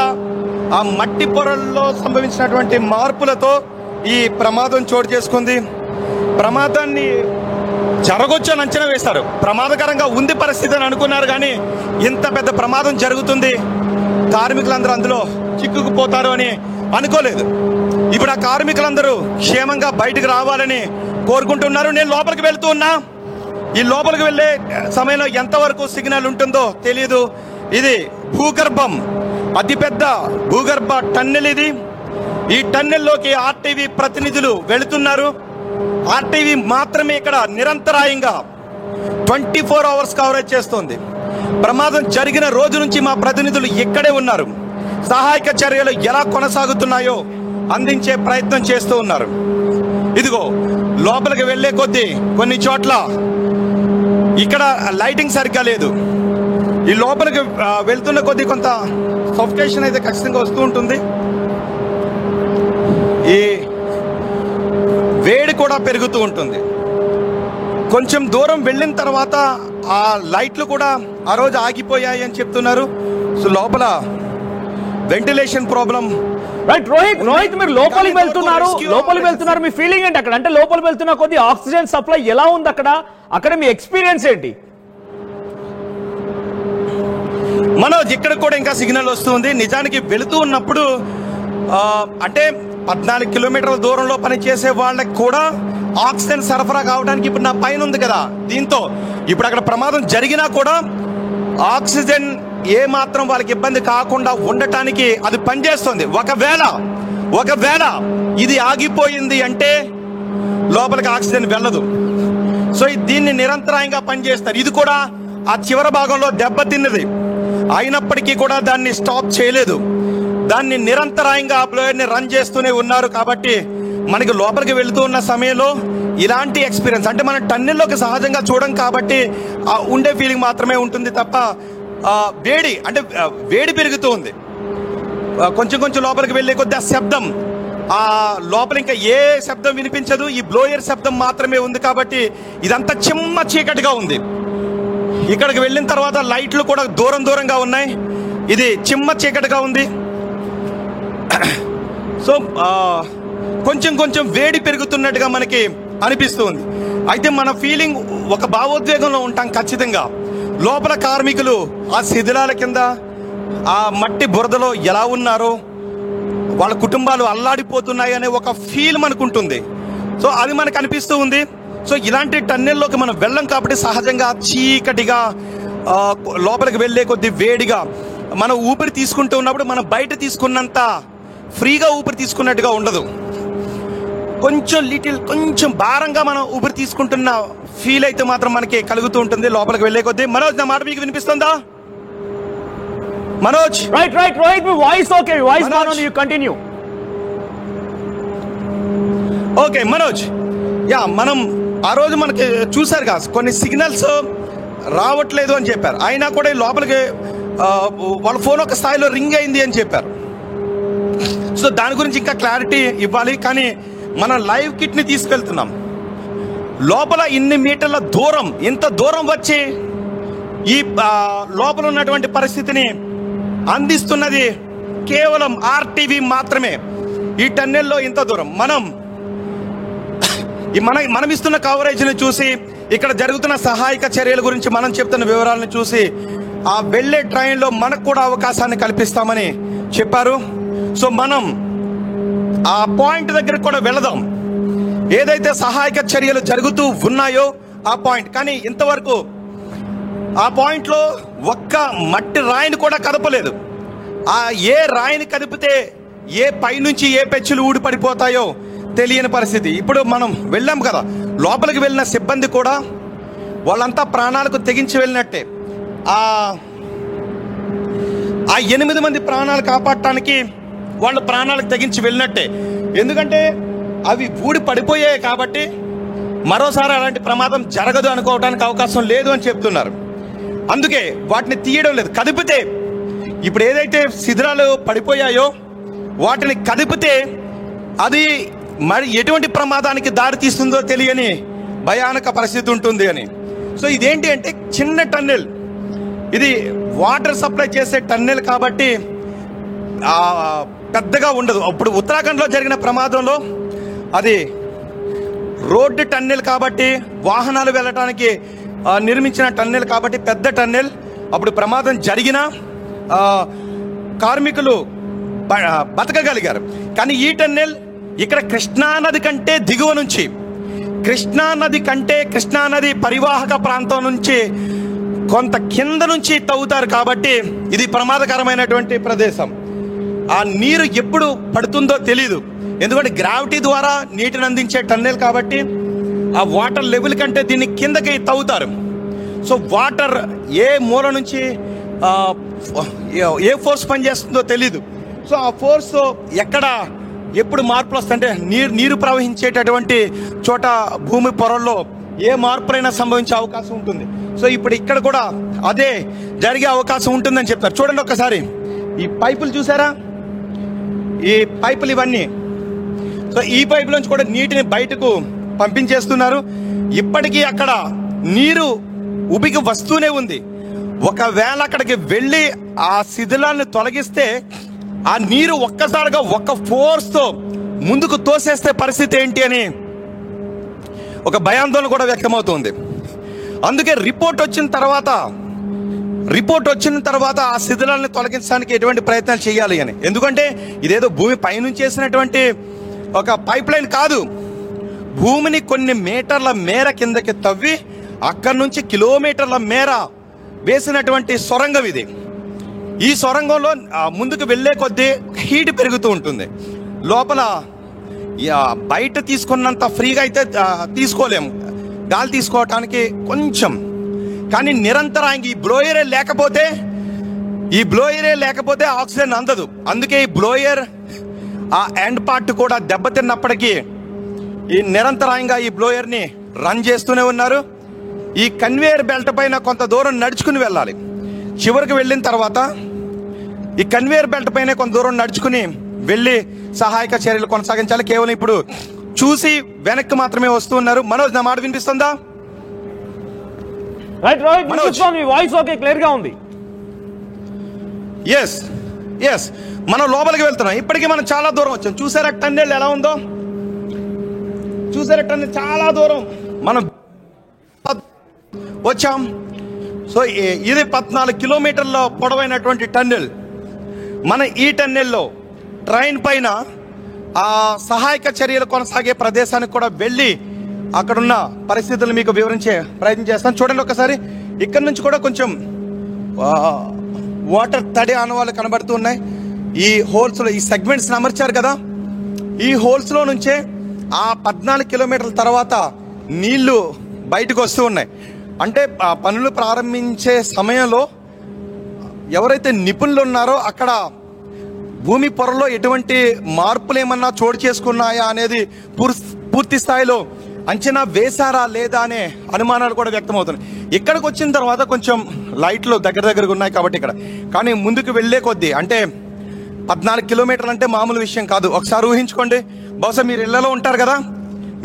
ఆ మట్టి పొరల్లో సంభవించినటువంటి మార్పులతో ఈ ప్రమాదం చోటు చేసుకుంది. ప్రమాదాన్ని జరగొచ్చు అని అంచనా వేశారు. ప్రమాదకరంగా ఉంది పరిస్థితి అని అనుకున్నారు, కానీ ఇంత పెద్ద ప్రమాదం జరుగుతుంది, కార్మికులందరూ అందులో చిక్కుకుపోతారు అని అనుకోలేదు. ఇప్పుడు ఆ కార్మికులందరూ క్షేమంగా బయటకు రావాలని కోరుకుంటున్నారు. నేను లోపలికి వెళ్తూ ఉన్నా. ఈ లోపలికి వెళ్ళే సమయంలో ఎంతవరకు సిగ్నల్ ఉంటుందో తెలియదు. ఇది భూగర్భం, అతిపెద్ద భూగర్భ టన్నెల్ ఇది. ఈ టన్నెల్లోకి ఆర్టీవీ ప్రతినిధులు వెళుతున్నారు. ఆర్టీవీ మాత్రమే ఇక్కడ నిరంతరాయంగా 24 hours కవరేజ్ చేస్తోంది. ప్రమాదం జరిగిన రోజు నుంచి మా ప్రతినిధులు ఇక్కడే ఉన్నారు. సహాయక చర్యలు ఎలా కొనసాగుతున్నాయో అందించే ప్రయత్నం చేస్తూ ఉన్నారు. ఇదిగో లోపలికి వెళ్లే కొద్దీ కొన్ని చోట్ల ఇక్కడ లైటింగ్ సరిగ్గా లేదు. ఈ లోపలికి వెళ్తున్న కొద్దీ కొంత సఫికేషన్ అయితే ఖచ్చితంగా వస్తూ ఉంటుంది. ఈ వేడి కూడా పెరుగుతూ ఉంటుంది. కొంచెం దూరం వెళ్ళిన తర్వాత ఆ లైట్లు కూడా ఆ రోజు ఆగిపోయాయి అని చెప్తున్నారు. సో లోపల వెంటిలేషన్ ప్రాబ్లం. రైట్ రోహిత్ మీరు లోపలికి వెళ్తున్నారు, మీ ఫీలింగ్ ఏంటి అక్కడ? అంటే లోపలికి వెళ్తున్న కొద్ది ఆక్సిజన్ సప్లై ఎలా ఉంది అక్కడ మీ ఎక్స్పీరియన్స్ ఏంటి? మనోజ్, ఇక్కడ కూడా ఇంకా సిగ్నల్ వస్తుంది. నిజానికి వెళుతూ ఉన్నప్పుడు అంటే 14 కిలోమీటర్ల దూరంలో పనిచేసే వాళ్ళకి కూడా ఆక్సిజన్ సరఫరా కావడానికి ఇప్పుడు నా పైన ఉంది కదా, దీంతో ఇప్పుడు అక్కడ ప్రమాదం జరిగినా కూడా ఆక్సిజన్ ఏ మాత్రం వాళ్ళకి ఇబ్బంది కాకుండా ఉండటానికి అది పనిచేస్తుంది. ఒకవేళ ఇది ఆగిపోయింది అంటే లోపలికి ఆక్సిజన్ వెళ్ళదు. సో దీన్ని నిరంతరాయంగా పనిచేస్తారు. ఇది కూడా ఆ చివరి భాగంలో దెబ్బతిన్నది అయినప్పటికీ కూడా దాన్ని స్టాప్ చేయలేదు. దాన్ని నిరంతరాయంగా ఆ బ్లోయర్ని రన్ చేస్తూనే ఉన్నారు. కాబట్టి మనకి లోపలికి వెళుతూ ఉన్న సమయంలో ఇలాంటి ఎక్స్పీరియన్స్ అంటే మనం టన్నెల్లోకి సహజంగా చూడం కాబట్టి ఉండే ఫీలింగ్ మాత్రమే ఉంటుంది తప్ప వేడి పెరుగుతూ ఉంది. కొంచెం లోపలికి వెళ్ళే కొద్దీ ఆ శబ్దం, ఆ లోపల ఇంకా ఏ శబ్దం వినిపించదు, ఈ బ్లోయర్ శబ్దం మాత్రమే ఉంది. కాబట్టి ఇదంతా చిమ్మ చీకటిగా ఉంది. ఇక్కడికి వెళ్ళిన తర్వాత లైట్లు కూడా దూరంగా ఉన్నాయి. ఇది చిమ్మ చీకటిగా ఉంది. సో కొంచెం వేడి పెరుగుతున్నట్టుగా మనకి అనిపిస్తుంది. అయితే మన ఫీలింగ్ ఒక భావోద్వేగంలో ఉంటాం ఖచ్చితంగా. లోపల కార్మికులు ఆ శిథిలాల కింద ఆ మట్టి బురదలో ఎలా ఉన్నారో, వాళ్ళ కుటుంబాలు అల్లాడిపోతున్నాయి అనే ఒక ఫీల్ మనకుంటుంది. సో అది మనకు అనిపిస్తూ ఉంది. సో ఇలాంటి టన్నెల్లోకి మనం వెళ్ళం కాబట్టి సహజంగా చీకటిగా లోపలికి వెళ్ళే కొద్ది వేడిగా మనం ఊపిరి తీసుకుంటూ ఉన్నప్పుడు మనం బయట తీసుకున్నంత ఫ్రీగా ఊపిరి తీసుకున్నట్టుగా ఉండదు. కొంచెం భారంగా మనం ఊపిరి తీసుకుంటున్న ఫీల్ అయితే మాత్రం మనకి కలుగుతూ ఉంటుంది లోపలికి వెళ్ళే కొద్దీ. మనోజ్, నా మాట మీకు వినిపిస్తుందా? మనోజ్, రైట్ రోహిత్, మీ వాయిస్ ఓకే, వాయిస్ బాగుంది, యు కంటిన్యూ. ఓకే మనోజ్, మనం ఆ రోజు మనకి చూసారు కదా కొన్ని సిగ్నల్స్ రావట్లేదు అని చెప్పారు. అయినా కూడా లోపలికి వాళ్ళ ఫోన్ ఒక స్థాయిలో రింగ్ అయింది అని చెప్పారు. సో దాని గురించి ఇంకా క్లారిటీ ఇవ్వాలి. కానీ మనం లైవ్ కిట్ని తీసుకెళ్తున్నాం. లోపల ఇన్ని మీటర్ల దూరం, ఇంత దూరం వచ్చి ఈ లోపల ఉన్నటువంటి పరిస్థితిని అందిస్తున్నది కేవలం ఆర్టీవీ మాత్రమే. ఈ టన్నెల్లో ఇంత దూరం మనం ఇస్తున్న కవరేజ్ని చూసి, ఇక్కడ జరుగుతున్న సహాయక చర్యల గురించి మనం చెప్తున్న వివరాలను చూసి ఆ వెళ్లే ట్రైన్లో మనకు కూడా అవకాశాన్ని కల్పిస్తామని చెప్పారు. సో మనం ఆ పాయింట్ దగ్గరకు కూడా వెళదాం. ఏదైతే సహాయక చర్యలు జరుగుతూ ఉన్నాయో ఆ పాయింట్, కానీ ఇంతవరకు ఆ పాయింట్లో ఒక్క మట్టి రాయిని కూడా కదపలేదు. ఆ ఏ రాయిని కదిపితే ఏ పైనుంచి ఏ పెచ్చులు ఊడి పడిపోతాయో తెలియని పరిస్థితి. ఇప్పుడు మనం వెళ్ళాం కదా, లోపలికి వెళ్ళిన సిబ్బంది కూడా వాళ్ళంతా ప్రాణాలకు తెగించి వెళ్ళినట్టే. ఆ 8 మంది ప్రాణాలు కాపాడటానికి వాళ్ళు ప్రాణాలకు తెగించి వెళ్ళినట్టే. ఎందుకంటే అవి ఊడి పడిపోయాయి కాబట్టి మరోసారి అలాంటి ప్రమాదం జరగదు అనుకోవడానికి అవకాశం లేదు అని చెప్తున్నారు. అందుకే వాటిని తీయడం లేదు. కదిపితే, ఇప్పుడు ఏదైతే శిథిలాలు పడిపోయాయో వాటిని కదిపితే అది మరి ఎటువంటి ప్రమాదానికి దారి తీస్తుందో తెలియని భయానక పరిస్థితి ఉంటుంది అని. సో ఇదేంటి అంటే చిన్న టన్నెల్, ఇది వాటర్ సప్లై చేసే టన్నెల్ కాబట్టి పెద్దగా ఉండదు. అప్పుడు ఉత్తరాఖండ్లో జరిగిన ప్రమాదంలో అది రోడ్డు టన్నెల్ కాబట్టి, వాహనాలు వెళ్ళటానికి నిర్మించిన టన్నెల్ కాబట్టి పెద్ద టన్నెల్. అప్పుడు ప్రమాదం జరిగినా కార్మికులు బతకగలిగారు. కానీ ఈ టన్నెల్ ఇక్కడ కృష్ణానది కంటే దిగువ నుంచి, కృష్ణానది పరివాహక ప్రాంతం నుంచి కొంత కింద నుంచి తవ్వుతారు కాబట్టి ఇది ప్రమాదకరమైనటువంటి ప్రదేశం. ఆ నీరు ఎప్పుడు పడుతుందో తెలీదు, ఎందుకంటే గ్రావిటీ ద్వారా నీటిని అందించే టన్నెల్ కాబట్టి ఆ వాటర్ లెవెల్ కంటే దీన్ని కిందకి తవ్వుతారు. సో వాటర్ ఏ మూల నుంచి ఏ ఫోర్స్ పనిచేస్తుందో తెలీదు. సో ఆ ఫోర్స్ ఎప్పుడు మార్పులు వస్తాయంటే నీరు ప్రవహించేటటువంటి చోట భూమి పొరల్లో ఏ మార్పులైనా సంభవించే అవకాశం ఉంటుంది. సో ఇప్పుడు ఇక్కడ కూడా అదే జరిగే అవకాశం ఉంటుందని చెప్తారు. చూడండి ఒక్కసారి, ఈ పైపులు చూసారా, ఈ పైపులు ఇవన్నీ. సో ఈ పైపు నుంచి కూడా నీటిని బయటకు పంపించేస్తున్నారు. ఇప్పటికీ అక్కడ నీరు ఉబికి వస్తూనే ఉంది. ఒకవేళ అక్కడికి వెళ్ళి ఆ శిథిలాన్ని తొలగిస్తే ఆ నీరు ఒక్కసారిగా ఒక్క ఫోర్స్తో ముందుకు తోసేస్తే పరిస్థితి ఏంటి అని ఒక భయాందోళన కూడా వ్యక్తమవుతుంది. అందుకే రిపోర్ట్ వచ్చిన తర్వాత ఆ శిథిలాన్ని తొలగించడానికి ఎటువంటి ప్రయత్నాలు చేయాలి అని. ఎందుకంటే ఇదేదో భూమి పైనుంచి చేసినటువంటి ఒక పైప్ లైన్ కాదు, భూమిని కొన్ని మీటర్ల మేర కిందకి తవ్వి అక్కడి నుంచి కిలోమీటర్ల మేర వేసినటువంటి సొరంగం ఇది. ఈ సొరంగంలో ముందుకు వెళ్ళే కొద్దీ హీట్ పెరుగుతూ ఉంటుంది. లోపల బయట తీసుకున్నంత ఫ్రీగా అయితే తీసుకోలేము, గాలి తీసుకోవటానికి కొంచెం. కానీ నిరంతరాయంగా ఈ బ్లోయరే లేకపోతే ఆక్సిజన్ అందదు. అందుకే ఈ బ్లోయర్ ఆ ఎండ్ పార్ట్ కూడా దెబ్బతిన్నప్పటికీ ఈ నిరంతరాయంగా ఈ బ్లోయర్ని రన్ చేస్తూనే ఉన్నారు. ఈ కన్వేయర్ బెల్ట్ పైన కొంత దూరం నడుచుకుని వెళ్ళాలి. చివరికి వెళ్ళిన తర్వాత ఈ కన్వేయర్ బెల్ట్ పైన కొంత దూరం నడుచుకుని వెళ్ళి సహాయక చర్యలు కొనసాగించాలి. కేవలం ఇప్పుడు చూసి వెనక్కి మాత్రమే వస్తున్నారు. మనోజ్, నా మాట వినిపిస్తుందా? రైట్, వాయిస్ ఓకే, క్లియర్ గా ఉంది. ఎస్ మనం లోపలికి వెళ్తున్నాం. ఇప్పటికీ మనం చాలా దూరం వచ్చాం. చూసారా టన్నెల్ ఎలా ఉందో? చూసారా టన్నెల్ చాలా దూరం మనం వచ్చాం. సో ఇది 14 కిలోమీటర్ల పొడవైనటువంటి టన్నెల్. మన ఈ టన్నెల్లో ట్రైన్ పైన ఆ సహాయక చర్యలు కొనసాగే ప్రదేశానికి కూడా వెళ్ళి అక్కడున్న పరిస్థితులు మీకు వివరించే ప్రయత్నం చేస్తాను. చూడండి ఒకసారి, ఇక్కడ నుంచి కూడా కొంచెం వాటర్ తడి ఆనవాళ్ళు కనబడుతూ ఉన్నాయి. ఈ హోల్స్లో ఈ సెగ్మెంట్స్ని అమర్చారు కదా, ఈ హోల్స్లో నుంచే ఆ 14 కిలోమీటర్ల తర్వాత నీళ్లు బయటకు వస్తూ ఉన్నాయి. అంటే పనులు ప్రారంభించే సమయంలో ఎవరైతే నిపుణులు ఉన్నారో అక్కడ భూమి పొరలో ఎటువంటి మార్పులు ఏమన్నా చోటు చేసుకున్నాయా అనేది పూర్తి స్థాయిలో అంచనా వేశారా లేదా అనే అనుమానాలు కూడా వ్యక్తమవుతున్నాయి. ఇక్కడికి వచ్చిన తర్వాత కొంచెం లైట్లు దగ్గరగా ఉన్నాయి కాబట్టి ఇక్కడ. కానీ ముందుకు వెళ్ళే కొద్దీ, అంటే 14 కిలోమీటర్లు అంటే మామూలు విషయం కాదు. ఒకసారి ఊహించుకోండి, బహుశా మీరు ఇళ్లలో ఉంటారు కదా,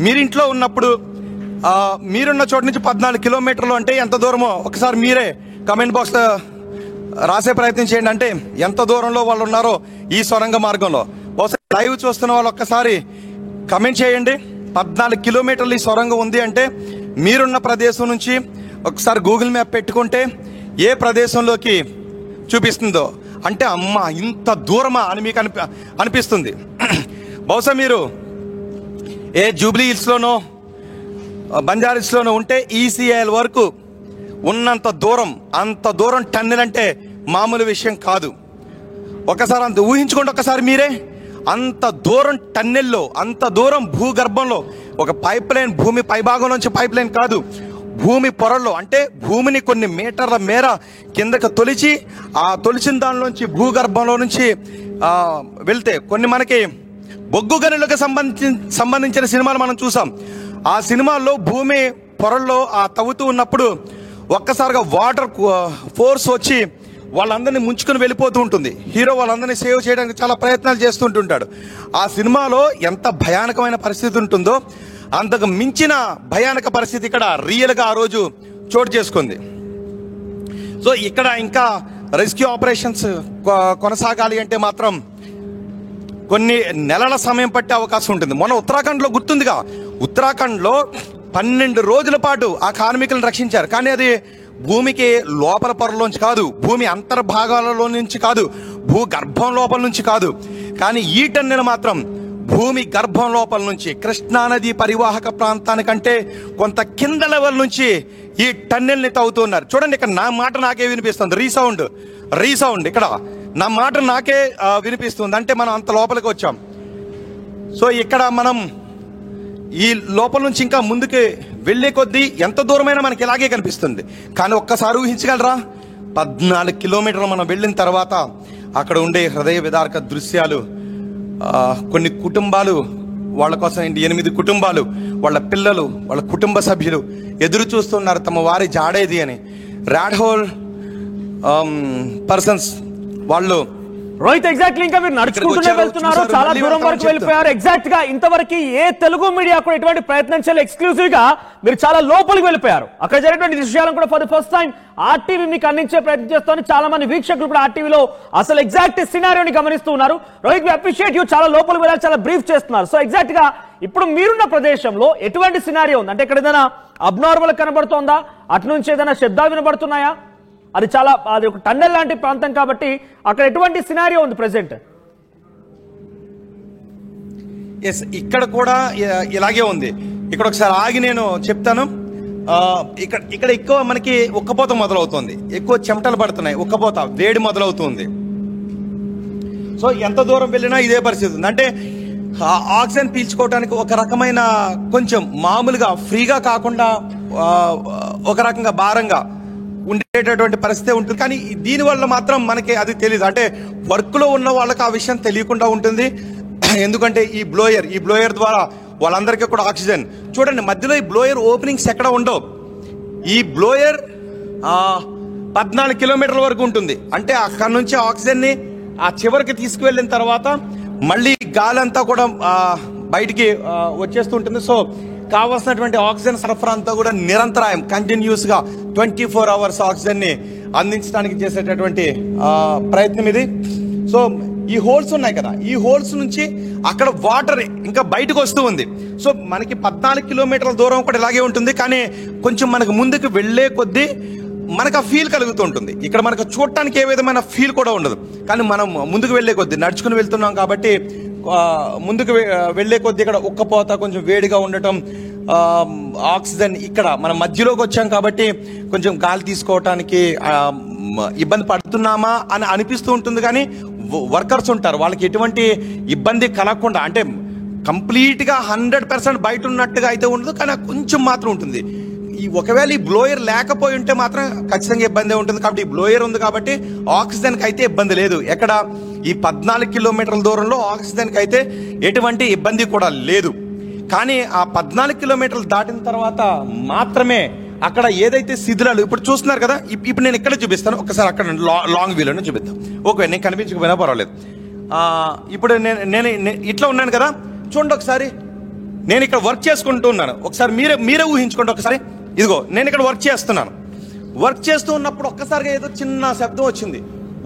మీరింట్లో ఉన్నప్పుడు మీరున్న చోటు నుంచి 14 కిలోమీటర్లు అంటే ఎంత దూరమో ఒకసారి మీరే కమెంట్ బాక్స్ రాసే ప్రయత్నం చేయండి. అంటే ఎంత దూరంలో వాళ్ళు ఉన్నారో ఈ సొరంగ మార్గంలో. బహుశా లైవ్ చూస్తున్న వాళ్ళు ఒక్కసారి కమెంట్ చేయండి. 14 కిలోమీటర్లు ఈ సొరంగం ఉంది అంటే మీరున్న ప్రదేశం నుంచి ఒకసారి గూగుల్ మ్యాప్ పెట్టుకుంటే ఏ ప్రదేశంలోకి చూపిస్తుందో, అంటే అమ్మ ఇంత దూరమా అని మీకు అనిపిస్తుంది. బహుశా మీరు ఏ జూబ్లీ హిల్స్లోనో బంజారాస్లోనో ఉంటే ఈసీఐఎల్ వరకు ఉన్నంత దూరం, అంత దూరం టన్నెల్ అంటే మామూలు విషయం కాదు. ఒకసారి అంత ఊహించుకోండి. ఒకసారి మీరే అంత దూరం టన్నెల్లో, అంత దూరం భూగర్భంలో ఒక పైప్ లైన్, భూమి పైభాగం నుంచి పైప్ లైన్ కాదు, భూమి పొరల్లో, అంటే భూమిని కొన్ని మీటర్ల మేర కిందకు తొలిచి ఆ తొలిచిన దానిలోంచి భూగర్భంలో నుంచి వెళ్తే కొన్ని మనకి బొగ్గు గనులకు సంబంధించిన సినిమాలు మనం చూసాం. ఆ సినిమాల్లో భూమి పొరల్లో ఆ తవ్వుతూ ఉన్నప్పుడు ఒక్కసారిగా వాటర్ ఫోర్స్ వచ్చి వాళ్ళందరినీ ముంచుకొని వెళ్ళిపోతూ ఉంటుంది. హీరో వాళ్ళందరినీ సేవ్ చేయడానికి చాలా ప్రయత్నాలు చేస్తుంటుంటాడు. ఆ సినిమాలో ఎంత భయానకమైన పరిస్థితి ఉంటుందో అంతకు మించిన భయానక పరిస్థితి ఇక్కడ రియల్గా ఆ రోజు చోటు చేసుకుంది. సో ఇక్కడ ఇంకా రెస్క్యూ ఆపరేషన్స్ కొనసాగాలి అంటే మాత్రం కొన్ని నెలల సమయం పట్టే అవకాశం ఉంటుంది. మొన్న ఉత్తరాఖండ్లో గుర్తుందిగా, ఉత్తరాఖండ్లో 12 రోజుల పాటు ఆ కార్మికులను రక్షించారు. కానీ అది భూమికి లోపల పొరలోంచి కాదు, భూమి అంతర్భాగాలలో నుంచి కాదు, భూగర్భం లోపల నుంచి కాదు. కానీ ఈ టన్నెల్ మాత్రం భూమి గర్భం లోపల నుంచి కృష్ణానది పరివాహక ప్రాంతానికంటే కొంత కింద లెవెల్ నుంచి ఈ టన్నెల్ని తవ్వుతున్నారు. చూడండి, ఇక్కడ నా మాట నాకే వినిపిస్తుంది, రీసౌండ్ ఇక్కడ నా మాట నాకే వినిపిస్తుంది. అంటే మనం అంత లోపలికి వచ్చాం. సో ఇక్కడ మనం ఈ లోపల నుంచి ఇంకా ముందుకు వెళ్ళే కొద్దీ ఎంత దూరమైనా మనకి ఇలాగే కనిపిస్తుంది. కానీ ఒక్కసారి ఊహించగలరా, 14 కిలోమీటర్లు మనం వెళ్ళిన తర్వాత అక్కడ ఉండే హృదయ విదారక దృశ్యాలు. కొన్ని కుటుంబాలు, వాళ్ళ కోసం 8 కుటుంబాలు, వాళ్ళ పిల్లలు, వాళ్ళ కుటుంబ సభ్యులు ఎదురు చూస్తున్నారు తమ వారి జాడేది అని. రాడ్ హోల్ పర్సన్స్ వాళ్ళు. రోహిత్, ఎగ్జాక్ట్లీ ఇంకా మీరు నడుచుకుంటూనే వెళ్తున్నారు, చాలా దూరం వరకు వెళ్ళిపోయారు. ఎగ్జాక్ట్ గా ఇంతవరకు ఏ తెలుగు మీడియా కూడా ఎటువంటి ప్రయత్నం చేయాలి, ఎక్స్క్లూజివ్ గా మీరు చాలా లోపలికి వెళ్ళిపోయారు. అక్కడ జరిగినటువంటి విషయాలను కూడా for the first time RTV మీకు అందించే ప్రయత్నం చేస్తోంది. చాలా మంది వీక్షకులు కూడా ఆర్టీవీలో అసలు ఎగ్జాక్ట్ సినారియోని గమనిస్తూ ఉన్నారు. రోహిత్, వి అప్రిషియేట్ యూ, చాలా లోపలికి వెళ్ళాలి, చాలా బ్రీఫ్ చేస్తున్నారు. సో ఎగ్జాక్ట్ గా ఇప్పుడు మీరున్న ప్రదేశంలో ఎటువంటి సినారియో ఉంది? అంటే ఇక్కడ ఏదైనా అబ్నార్మల్ కనబడుతోందా? అటు నుంచి ఏదైనా శబ్దాలు వినబడుతున్నాయా? అది ఒక టన్నెల్ లాంటి ప్రాంతం కాబట్టి అక్కడ ఎటువంటి సినారియో ఉంది ప్రెసెంట్? ఎస్, ఇక్కడ కూడా ఇలాగే ఉంది. ఇక్కడ ఒకసారి ఆగి నేను చెప్తాను. ఇక్కడ ఎక్కువ మనకి ఉక్కపోత మొదలవుతుంది, ఎక్కువ చెమటలు పడుతున్నాయి, ఉక్కపోత వేడి మొదలవుతుంది. సో ఎంత దూరం వెళ్ళినా ఇదే పరిస్థితి ఉంది. అంటే ఆక్సిజన్ పీల్చుకోవడానికి ఒక రకమైన కొంచెం మామూలుగా ఫ్రీగా కాకుండా ఒక రకంగా భారంగా ఉండేటటువంటి పరిస్థితి ఉంటుంది. కానీ దీనివల్ల మాత్రం మనకి అది తెలియదు. అంటే వర్క్లో ఉన్న వాళ్ళకి ఆ విషయం తెలియకుండా ఉంటుంది. ఎందుకంటే ఈ బ్లోయర్ ద్వారా వాళ్ళందరికీ కూడా ఆక్సిజన్. చూడండి, మధ్యలో ఈ బ్లోయర్ ఓపెనింగ్స్ ఎక్కడ ఉండవు. ఈ బ్లోయర్ 14 కిలోమీటర్ల వరకు ఉంటుంది. అంటే అక్కడ నుంచి ఆక్సిజన్ని ఆ చివరికి తీసుకువెళ్ళిన తర్వాత మళ్ళీ గాలి అంతా కూడా బయటికి వచ్చేస్తుంటుంది. సో కావాల్సినటువంటి ఆక్సిజన్ సరఫరా అంతా కూడా నిరంతరాయం కంటిన్యూస్ గా 24 అవర్స్ ఆక్సిజన్ ని అందించడానికి చేసేటటువంటి ప్రయత్నం ఇది. సో ఈ హోల్స్ ఉన్నాయి కదా, ఈ హోల్స్ నుంచి అక్కడ వాటర్ ఇంకా బయటకు వస్తూ ఉంది. సో మనకి 14 కిలోమీటర్ల దూరం కూడా ఇలాగే ఉంటుంది. కానీ కొంచెం మనకు ముందుకు వెళ్లే కొద్దీ మనకు ఆ ఫీల్ కలుగుతూ ఉంటుంది. ఇక్కడ మనకు చూడటానికి ఏ విధమైన ఫీల్ కూడా ఉండదు. కానీ మనం ముందుకు వెళ్లే కొద్దీ నడుచుకుని వెళ్తున్నాం కాబట్టి ముందుకు వెళ్లే కొద్దీ ఇక్కడ ఉక్కపోత, కొంచెం వేడిగా ఉండటం, ఆక్సిజన్ ఇక్కడ మనం మధ్యలోకి వచ్చాం కాబట్టి కొంచెం గాలి తీసుకోవటానికి ఇబ్బంది పడుతున్నామా అని అనిపిస్తూ ఉంటుంది. కానీ వర్కర్స్ ఉంటారు, వాళ్ళకి ఎటువంటి ఇబ్బంది కలగకుండా, అంటే కంప్లీట్గా 100% బయట ఉన్నట్టుగా అయితే ఉండదు, కానీ కొంచెం మాత్రం ఉంటుంది. ఒకవేళ ఈ బ్లోయర్ లేకపోయి ఉంటే మాత్రం ఖచ్చితంగా ఇబ్బంది ఉంటుంది. కాబట్టి ఈ బ్లోయర్ ఉంది కాబట్టి ఆక్సిజన్కి అయితే ఇబ్బంది లేదు. ఎక్కడ ఈ 14 కిలోమీటర్ల దూరంలో ఆక్సిజన్కి అయితే ఎటువంటి ఇబ్బంది కూడా లేదు. కానీ ఆ 14 కిలోమీటర్లు దాటిన తర్వాత మాత్రమే అక్కడ ఏదైతే శిథిలాలు ఇప్పుడు చూస్తున్నారు కదా, ఇప్పుడు నేను ఇక్కడ చూపిస్తాను. ఒకసారి అక్కడ లాంగ్ వ్యూలోనే చూపిస్తాను. ఓకే, నేను కనిపించకపోయినా పర్వాలేదు. ఇప్పుడు నేను ఇట్లా ఉన్నాను కదా, చూడండి ఒకసారి. నేను ఇక్కడ వర్క్ చేసుకుంటూ ఉన్నాను. ఒకసారి మీరే ఊహించుకోండి. ఒకసారి ఇదిగో నేను ఇక్కడ వర్క్ చేస్తున్నాను. వర్క్ చేస్తూ ఉన్నప్పుడు ఒక్కసారిగా ఏదో చిన్న శబ్దం వచ్చింది.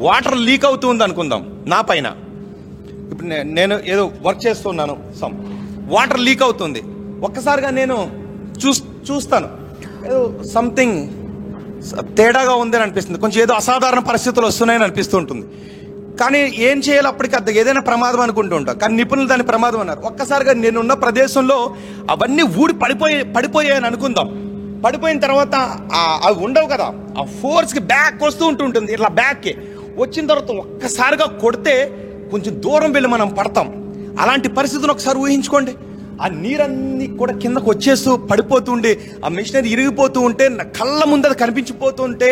వాటర్ లీక్ అవుతూ ఉంది అనుకుందాం నా పైన. ఇప్పుడు నేను ఏదో వర్క్ చేస్తున్నాను, వాటర్ లీక్ అవుతుంది. ఒక్కసారిగా నేను చూస్తాను, ఏదో సంథింగ్ తేడాగా ఉందని అనిపిస్తుంది. కొంచెం ఏదో అసాధారణ పరిస్థితులు వస్తున్నాయని అనిపిస్తూ ఉంటుంది. కానీ ఏం చేయాలి అప్పటికి అర్థం, ఏదైనా ప్రమాదం అనుకుంటూ ఉంటాం. కానీ నిపుణులు దాన్ని ప్రమాదం అన్నారు. ఒక్కసారిగా నేనున్న ప్రదేశంలో అవన్నీ పడిపోయాయని అనుకుందాం. పడిపోయిన తర్వాత అవి ఉండవు కదా, ఆ ఫోర్స్కి బ్యాక్ వస్తూ ఉంటుంది. ఇట్లా బ్యాక్కి వచ్చిన తర్వాత ఒక్కసారిగా కొడితే కొంచెం దూరం వెళ్ళి మనం పడతాం. అలాంటి పరిస్థితిని ఒకసారి ఊహించుకోండి. ఆ నీరన్నీ కూడా కిందకు వచ్చేస్తూ పడిపోతూ ఉండి, ఆ మిషనరీ ఇరిగిపోతూ ఉంటే, కళ్ళ ముందర కనిపించిపోతూ ఉంటే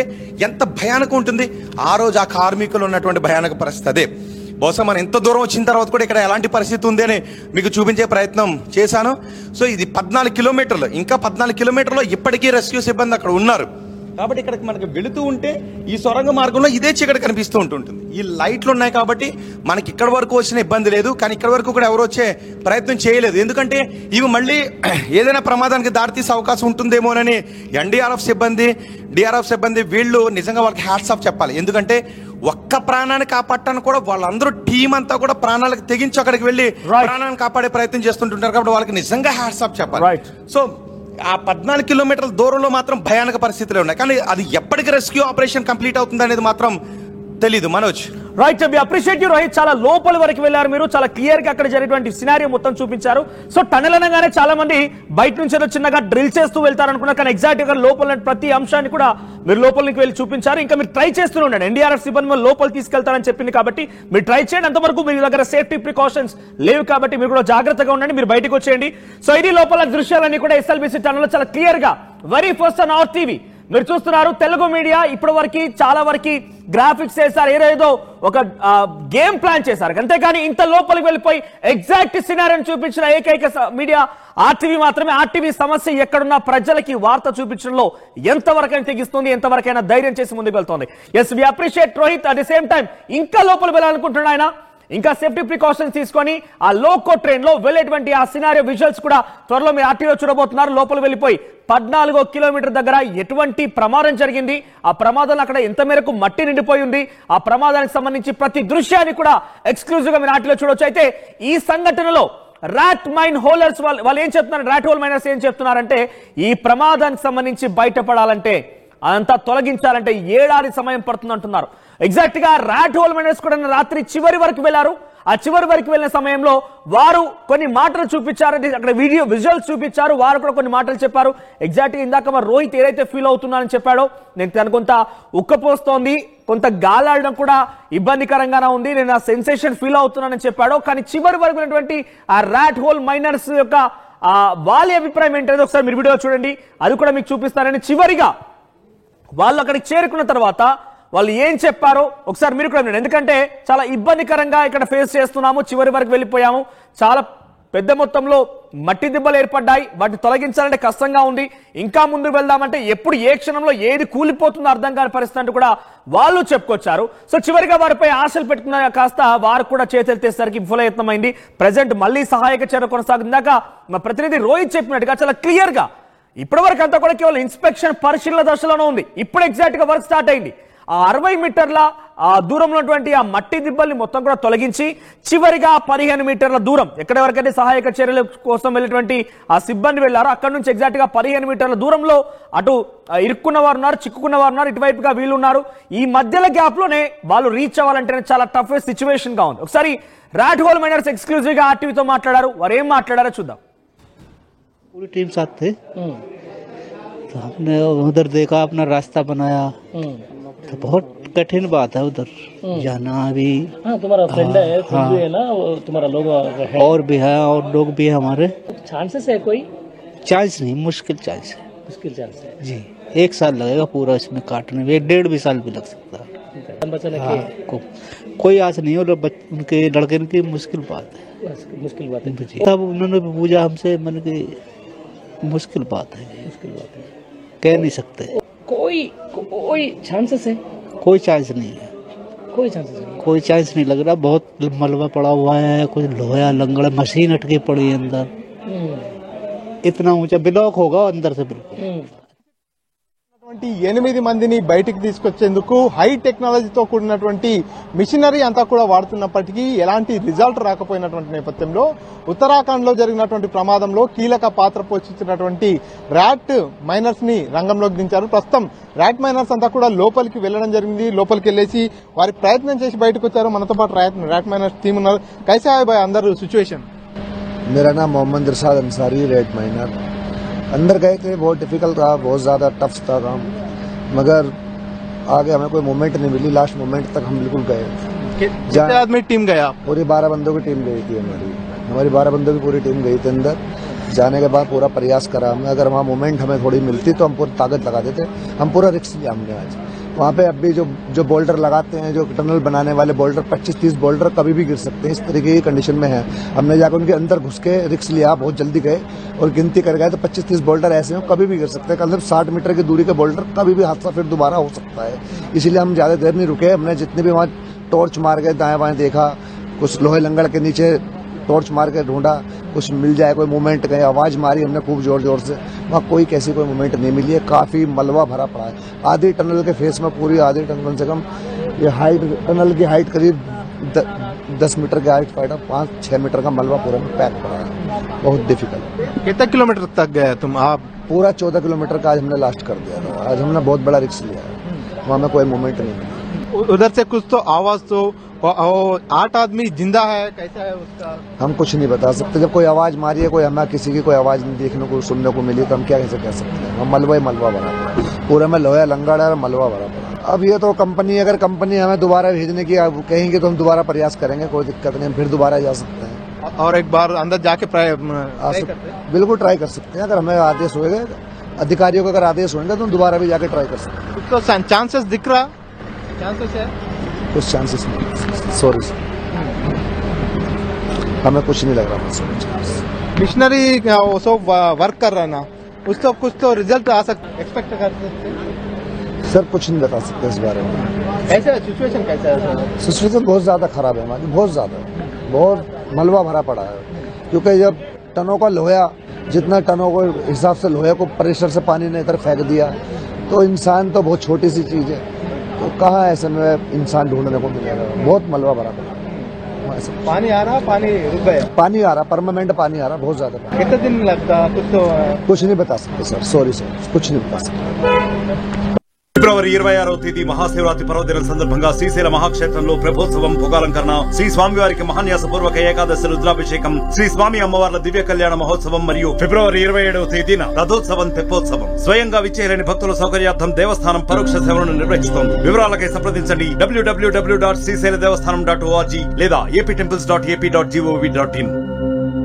ఎంత భయానకం ఉంటుంది. ఆ రోజు ఆ కార్మికులు ఉన్నటువంటి భయానక పరిస్థితి అదే. బహుశా మనం ఎంత దూరం వచ్చిన తర్వాత కూడా ఇక్కడ ఎలాంటి పరిస్థితి ఉంది అని మీకు చూపించే ప్రయత్నం చేశాను. సో ఇది 14 కిలోమీటర్లు, ఇంకా 14 కిలోమీటర్లో ఇప్పటికీ రెస్క్యూ సిబ్బంది అక్కడ ఉన్నారు. కాబట్టి ఇక్కడ మనకి వెళుతూ ఉంటే ఈ సొరంగ మార్గంలో ఇదే చీకటి కనిపిస్తూ ఉంటుంది. ఈ లైట్లు ఉన్నాయి కాబట్టి మనకి ఇక్కడ వరకు వచ్చిన ఇబ్బంది లేదు. కానీ ఇక్కడ వరకు కూడా ఎవరు వచ్చే ప్రయత్నం చేయలేదు. ఎందుకంటే ఇవి మళ్ళీ ఏదైనా ప్రమాదానికి దారితీసే అవకాశం ఉంటుందేమోనని ఎన్డీఆర్ఎఫ్ సిబ్బంది, డిఆర్ఎఫ్ సిబ్బంది వీళ్ళు నిజంగా వాళ్ళకి హ్యాట్స్ ఆఫ్ చెప్పాలి. ఎందుకంటే ఒక్క ప్రాణాన్ని కాపాడటానికి కూడా వాళ్ళందరూ టీం అంతా కూడా ప్రాణాలకు తెగించి అక్కడికి వెళ్ళి ప్రాణాన్ని కాపాడే ప్రయత్నం చేస్తుంటుంటారు. కాబట్టి వాళ్ళకి నిజంగా హ్యాట్స్ ఆఫ్ చెప్పాలి. సో ఆ 14 కిలోమీటర్ల దూరంలో మాత్రం భయానక పరిస్థితులు ఉన్నాయి. కానీ అది ఎప్పటికి రెస్క్యూ ఆపరేషన్ కంప్లీట్ అవుతుంది అనేది మాత్రం తెలీదు. Manoj, right, we appreciate you Rohit. చాలా లోపల వరకు వెళ్ళారు మీరు, చాలా క్లియర్ గా అక్కడ జరిగినటువంటి సినారియో మొత్తం చూపించారు. సో టనల్ అనగానే చాలా మంది బయట నుంచి ఏదో చిన్నగా డ్రిల్ చేస్తూ వెళ్తారు అనుకున్నారు, కానీ ఎగ్జాక్ట్ గా లోపల ప్రతి అంశాన్ని కూడా మీరు లోపలికి వెళ్ళి చూపించారు. ఇంకా మీరు ట్రై చేస్తూనే ఉండండి. ఎన్డీఆర్ఎఫ్ సిబ్బంది లోపల తీసుకెళ్తారని చెప్పింది కాబట్టి మీరు ట్రై చేయండి. అంతవరకు మీ దగ్గర సేఫ్టీ ప్రికాషన్స్ లేవు కాబట్టి మీరు కూడా జాగ్రత్తగా ఉండండి. మీరు బయటకు వచ్చేయండి. సో ఇది లోపల దృశ్యాలన్నీ కూడా ఎస్ఎల్బిసి టనల్ చాలా క్లియర్ గా very first on hour TV మీరు చూస్తున్నారు. తెలుగు మీడియా ఇప్పటి వరకు చాలా వరకు గ్రాఫిక్స్ చేశారు, ఏదో ఒక గేమ్ ప్లాన్ చేశారు. అంతేకాని ఇంత లోపలికి వెళ్ళిపోయి ఎగ్జాక్ట్ సినారియోని చూపించిన ఏకైక మీడియా ఆర్టీవీ మాత్రమే. ఆర్టీవీ సమస్య ఎక్కడున్నా ప్రజలకి వార్త చూపించడంలో ఎంతవరకైనా తెగిస్తుంది, ఎంతవరకైనా ధైర్యం చేసి ముందుకు వెళ్తుంది. Yes, we appreciate Rohit. At the same time ఇంకా లోపలికి వెళ్ళాలనుకుంటున్నాడు ఆయన. ఇంకా సేఫ్టీ ప్రికాషన్స్ తీసుకొని ఆ లోకో ట్రైన్ లో వెళ్ళేటువంటి ఆ సినారియో విజువల్స్ కూడా త్వరలో మీరు ఆర్టీవీలో చూడబోతున్నారు. లోపల వెళ్ళిపోయి 14 కిలోమీటర్ దగ్గర ఎటువంటి ప్రమాదం జరిగింది, ఆ ప్రమాదంలో అక్కడ ఎంత మేరకు మట్టి నిండిపోయి ఉంది, ఆ ప్రమాదానికి సంబంధించి ప్రతి దృశ్యాన్ని కూడా ఎక్స్క్లూజివ్ గా మీరు ఆర్టీవీలో చూడొచ్చు. అయితే ఈ సంఘటనలో రాట్ మైన్ హోలర్స్ వాళ్ళు ఏం చెప్తున్నారు, రాట్ హోల్ మైనర్స్ ఏం చెప్తున్నారంటే ఈ ప్రమాదానికి సంబంధించి బయటపడాలంటే అదంతా తొలగించాలంటే 7 ఏడాది సమయం పడుతుంది అంటున్నారు. ఎగ్జాక్ట్ గా రాట్ హోల్ మైనర్స్ కూడా రాత్రి చివరి వరకు వెళ్లారు. ఆ చివరి వరకు వెళ్ళిన సమయంలో వారు కొన్ని మాటలు చూపించారు, అక్కడ వీడియో విజువల్స్ చూపించారు. వారు కూడా కొన్ని మాటలు చెప్పారు. ఎగ్జాక్ట్ గా ఇందాక మరి రోహిత్ ఏదైతే ఫీల్ అవుతున్నానని చెప్పాడో, నేను తను కొంత ఉక్కపోస్తోంది, కొంత గాలాడడం కూడా ఇబ్బందికరంగానే ఉంది, నేను ఆ సెన్సేషన్ ఫీల్ అవుతున్నానని చెప్పాడో. కానీ చివరి వరకు ఉన్నటువంటి ఆ రాట్ హోల్ మైనర్స్ యొక్క వాళ్ళ అభిప్రాయం ఏంటనేది ఒకసారి మీరు వీడియో చూడండి, అది కూడా మీకు చూపిస్తారని. చివరిగా వాళ్ళు అక్కడికి చేరుకున్న తర్వాత వాళ్ళు ఏం చెప్పారో ఒకసారి మీరు కూడా వినండి. ఎందుకంటే చాలా ఇబ్బందికరంగా ఇక్కడ ఫేస్ చేస్తున్నాము, చివరి వరకు వెళ్ళిపోయాము, చాలా పెద్ద మొత్తంలో మట్టి దిబ్బలు ఏర్పడ్డాయి, వాటిని తొలగించాలంటే కష్టంగా ఉంది, ఇంకా ముందుకు వెళ్దామంటే ఎప్పుడు ఏ క్షణంలో ఏది కూలిపోతుందో అర్థం కాని పరిస్థితి అంటూ కూడా వాళ్ళు చెప్పుకొచ్చారు. సో చివరిగా వారిపై ఆశలు పెట్టుకున్న కాస్త వారు కూడా చేతులెత్తేసరికి విఫలయత్నమైంది. ప్రజెంట్ మళ్ళీ సహాయక చర్య కొనసాగిందాక మా ప్రతినిధి రోహిత్ చెప్పినట్టుగా చాలా క్లియర్ గా ఇప్పటి వరకు అంతా కూడా కేవలం ఇన్స్పెక్షన్ పరిశీలన దశలోనే ఉంది. ఇప్పుడు ఎగ్జాక్ట్ గా వర్క్ స్టార్ట్ అయింది. ఆ 60 మీటర్ల దూరంలో ఉన్నటువంటి ఆ మట్టి దిబ్బల్ని మొత్తం కూడా తొలగించి చివరిగా 15 మీటర్ల దూరం ఎక్కడి వరకైతే సహాయక చర్యల కోసం వెళ్ళేటువంటి ఆ సిబ్బంది వెళ్లారో అక్కడ నుంచి ఎగ్జాక్ట్ గా 15 మీటర్ల దూరంలో అటు ఇరుక్కున్న వారు ఉన్నారు, చిక్కుకున్న వారు ఉన్నారు, ఇటువైపుగా వీళ్ళు ఉన్నారు. ఈ మధ్యలో గ్యాప్ లోనే వాళ్ళు రీచ్ అవ్వాలంటే చాలా టఫెస్ట్ సిచ్యువేషన్ గా ఉంది. ఒకసారి రాట్ హోల్ మైనర్స్ ఎక్స్క్లూజివ్ గా ఆర్టీవీతో మాట్లాడారు. వారు ఏం మాట్లాడారో చూద్దాం. पूरी टीम साथ थे, तो हमने उधर देखा, अपना रास्ता बनाया, तो बहुत कठिन बात है उधर जाना अभी. हाँ, तुम्हारा फ्रेंड है, तुम भी है ना, वो तुम्हारा लोग है और भी है, और लोग भी है हमारे. चांसेस है कोई? चांस नहीं, मुश्किल चांस है. मुश्किल चांस है जी, 1 साल लगेगा पूरा इसमें काटने में, 1.5 भी साल भी लग सकता है. बचाने हाँ, कोई आस नहीं है. उनके लड़के की मुश्किल बात है, मुश्किल बात है. तब उन्होंने भी पूछा हमसे, मन की मुश्किल बात है, मुश्किल बात है, कह नहीं सकते. कोई चांसेस है? कोई चांस नहीं है, कोई चांसेस नहीं. कोई चांस नहीं लग रहा. बहुत मलबा पड़ा हुआ है, कुछ लोहा लंगड़ा, मशीन अटकी पड़ी है अंदर, इतना ऊंचा ब्लॉक होगा अंदर से बिल्कुल. 8 మందిని బయటికి తీసుకొచ్చేందుకు హై టెక్నాలజీతో కూడినటువంటి మిషనరీ అంతా కూడా వాడుతున్నప్పటికీ ఎలాంటి రిజల్ట్ రాకపోయినటువంటి నేపథ్యంలో ఉత్తరాఖండ్ లో జరిగినటువంటి ప్రమాదంలో కీలక పాత్ర పోషించినటువంటి ర్యాట్ మైనర్స్ ని రంగంలోకి దించారు. ప్రస్తుతం ర్యాట్ మైనర్స్ అంతా కూడా లోపలికి వెళ్లడం జరిగింది. లోపలికి వెళ్లేసి వారి ప్రయత్నం చేసి బయటకు వచ్చారు. మనతో పాటు ర్యాట్ మైనర్స్ టీం ఉన్నారు. కైసా है भाई अंदर सिचुएशन? मेरा नाम मोहम्मद इरशाद अंसारी, रेड माइनर. अंदर गए थे, बहुत डिफिकल्ट रहा, बहुत ज्यादा टफ था काम, मगर आगे हमें कोई मूवमेंट नहीं मिली. लास्ट मूवमेंट तक हम बिल्कुल गए. कितने आदमी टीम गया? पूरी 12 बंदों की टीम गई थी. हमारी 12 बंदों की पूरी टीम गई थी. अंदर जाने के बाद पूरा प्रयास करा हमने. अगर वहाँ मूवमेंट हमें थोड़ी मिलती तो हम पूरी ताकत लगा देते. हम पूरा रिस्क लिया हमने आज. वहाँ पे अभी जो बोल्डर लगाते हैं, जो टनल बनाने वाले बोल्डर 25-30 बोल्डर कभी भी गिर सकते हैं, इस तरीके की कंडीशन में है। हमने जाकर उनके अंदर घुस के रिस्क लिया, बहुत जल्दी गए और गिनती कर गए तो 25-30 बोल्डर ऐसे हैं कभी भी गिर सकते हैं। करीब 60 मीटर की दूरी के बोल्डर कभी भी हादसा फिर दोबारा हो सकता है, इसीलिए हम ज्यादा देर नहीं रुके। हमने जितने भी वहाँ टॉर्च मार के दाएं बाएं देखा, कुछ लोहे लंगड़ के नीचे टॉर्च मार के ढूंढा, कुछ मिल जाए कोई मूवमेंट, कहीं आवाज मारी हमने खूब जोर जोर से, वहाँ कोई कैसी कोई मूवमेंट नहीं मिली है। काफी मलबा भरा पड़ा है आधी टनल के फेस में, पूरी आधी टनल कम से कम ये हाइट, टनल की हाइट करीब 10 मीटर की हाइट, 5-6 मीटर का मलबा पूरा में पैक पड़ा है, बहुत डिफिकल्ट। कितने किलोमीटर तक गए तुम आप? पूरा 14 किलोमीटर का आज हमने लास्ट कर दिया था। आज हमने बहुत बड़ा रिस्क लिया है, वहाँ में कोई मूवमेंट नहीं मिला। उधर से कुछ तो आवाज तो 8 आदमी जिंदा है, कैसा है उसका? हम कुछ नहीं बता सकते। जब कोई आवाज मारी है, कोई हमें किसी की कोई आवाज नहीं देखने को सुनने को मिली तो हम क्या कैसे कह सकते हैं? हम मलबा ही मलबा भरा पड़ा, पूरा में लोहा लंगड़ है, मलबा भरा पड़ा। अब ये तो कंपनी, अगर कंपनी हमें दोबारा भेजने की कहेंगे तो हम दोबारा प्रयास करेंगे, कोई दिक्कत नहीं, हम फिर दोबारा जा सकते हैं और एक बार अंदर जाके बिल्कुल ट्राई कर सकते हैं। अगर हमें आदेश होएगा, अधिकारियों का अगर आदेश होंगे तो हम दोबारा भी जाके ट्राई कर सकते हैं। कुछ तो चांसेस दिख रहा, चांसेस है, कुछ चांसेस नहीं, सॉरी सर, हमें कुछ नहीं लग रहा। मिशनरी वो सब वर्क कर रहा है ना, उसको कुछ तो रिजल्ट आ सकता, एक्सपेक्ट कर सकते हैं सर। कुछ नहीं बता सकते इस बारे में। ऐसा सिचुएशन कैसा है? सिचुएशन बहुत ज्यादा खराब है हमारी, बहुत ज्यादा, बहुत मलबा भरा पड़ा है। क्योंकि जब टनों का लोहा, जितना टनों को हिसाब से लोहे को प्रेशर से पानी ने इधर फेंक दिया, तो इंसान तो बहुत छोटी सी चीज है, तो कहाँ ऐसे में इंसान ढूंढने को मिलेगा? बहुत मलबा भरा पड़ा। पानी आ रहा, पानी रुक गया, पानी आ रहा, परमानेंट पानी आ रहा, बहुत ज्यादा पानी। कितने दिन लगता? कुछ नहीं बता सकते सर, सॉरी सर, कुछ नहीं बता सकते। ఫిబ్రవరి 26వ తేదీ మహాశివరాత్రి పర్వదినం సందర్భంగా శ్రీశైల మహాక్షేత్రంలో ప్రభోత్సవం పొగాలంకరణ, శ్రీ స్వామివారికి మహాన్యాసపూర్వక ఏకాదశి రుద్రాభిషేకం, శ్రీ స్వామి అమ్మవార్ల దివ్య కళ్యాణ మహోత్సవం మరియు ఫిబ్రవరి 27వ తేదీన రథోత్సవం, తెప్పోత్సవం. స్వయంగా విచ్చేయలేని భక్తుల సౌకర్యార్థం దేవస్థానం పరోక్ష సేవలను నిర్వహిస్తోంది. వివరాలకై సంప్రదించండి www.srisailadeवस्थाనం.org లేదా aptemples.ap.gov.in.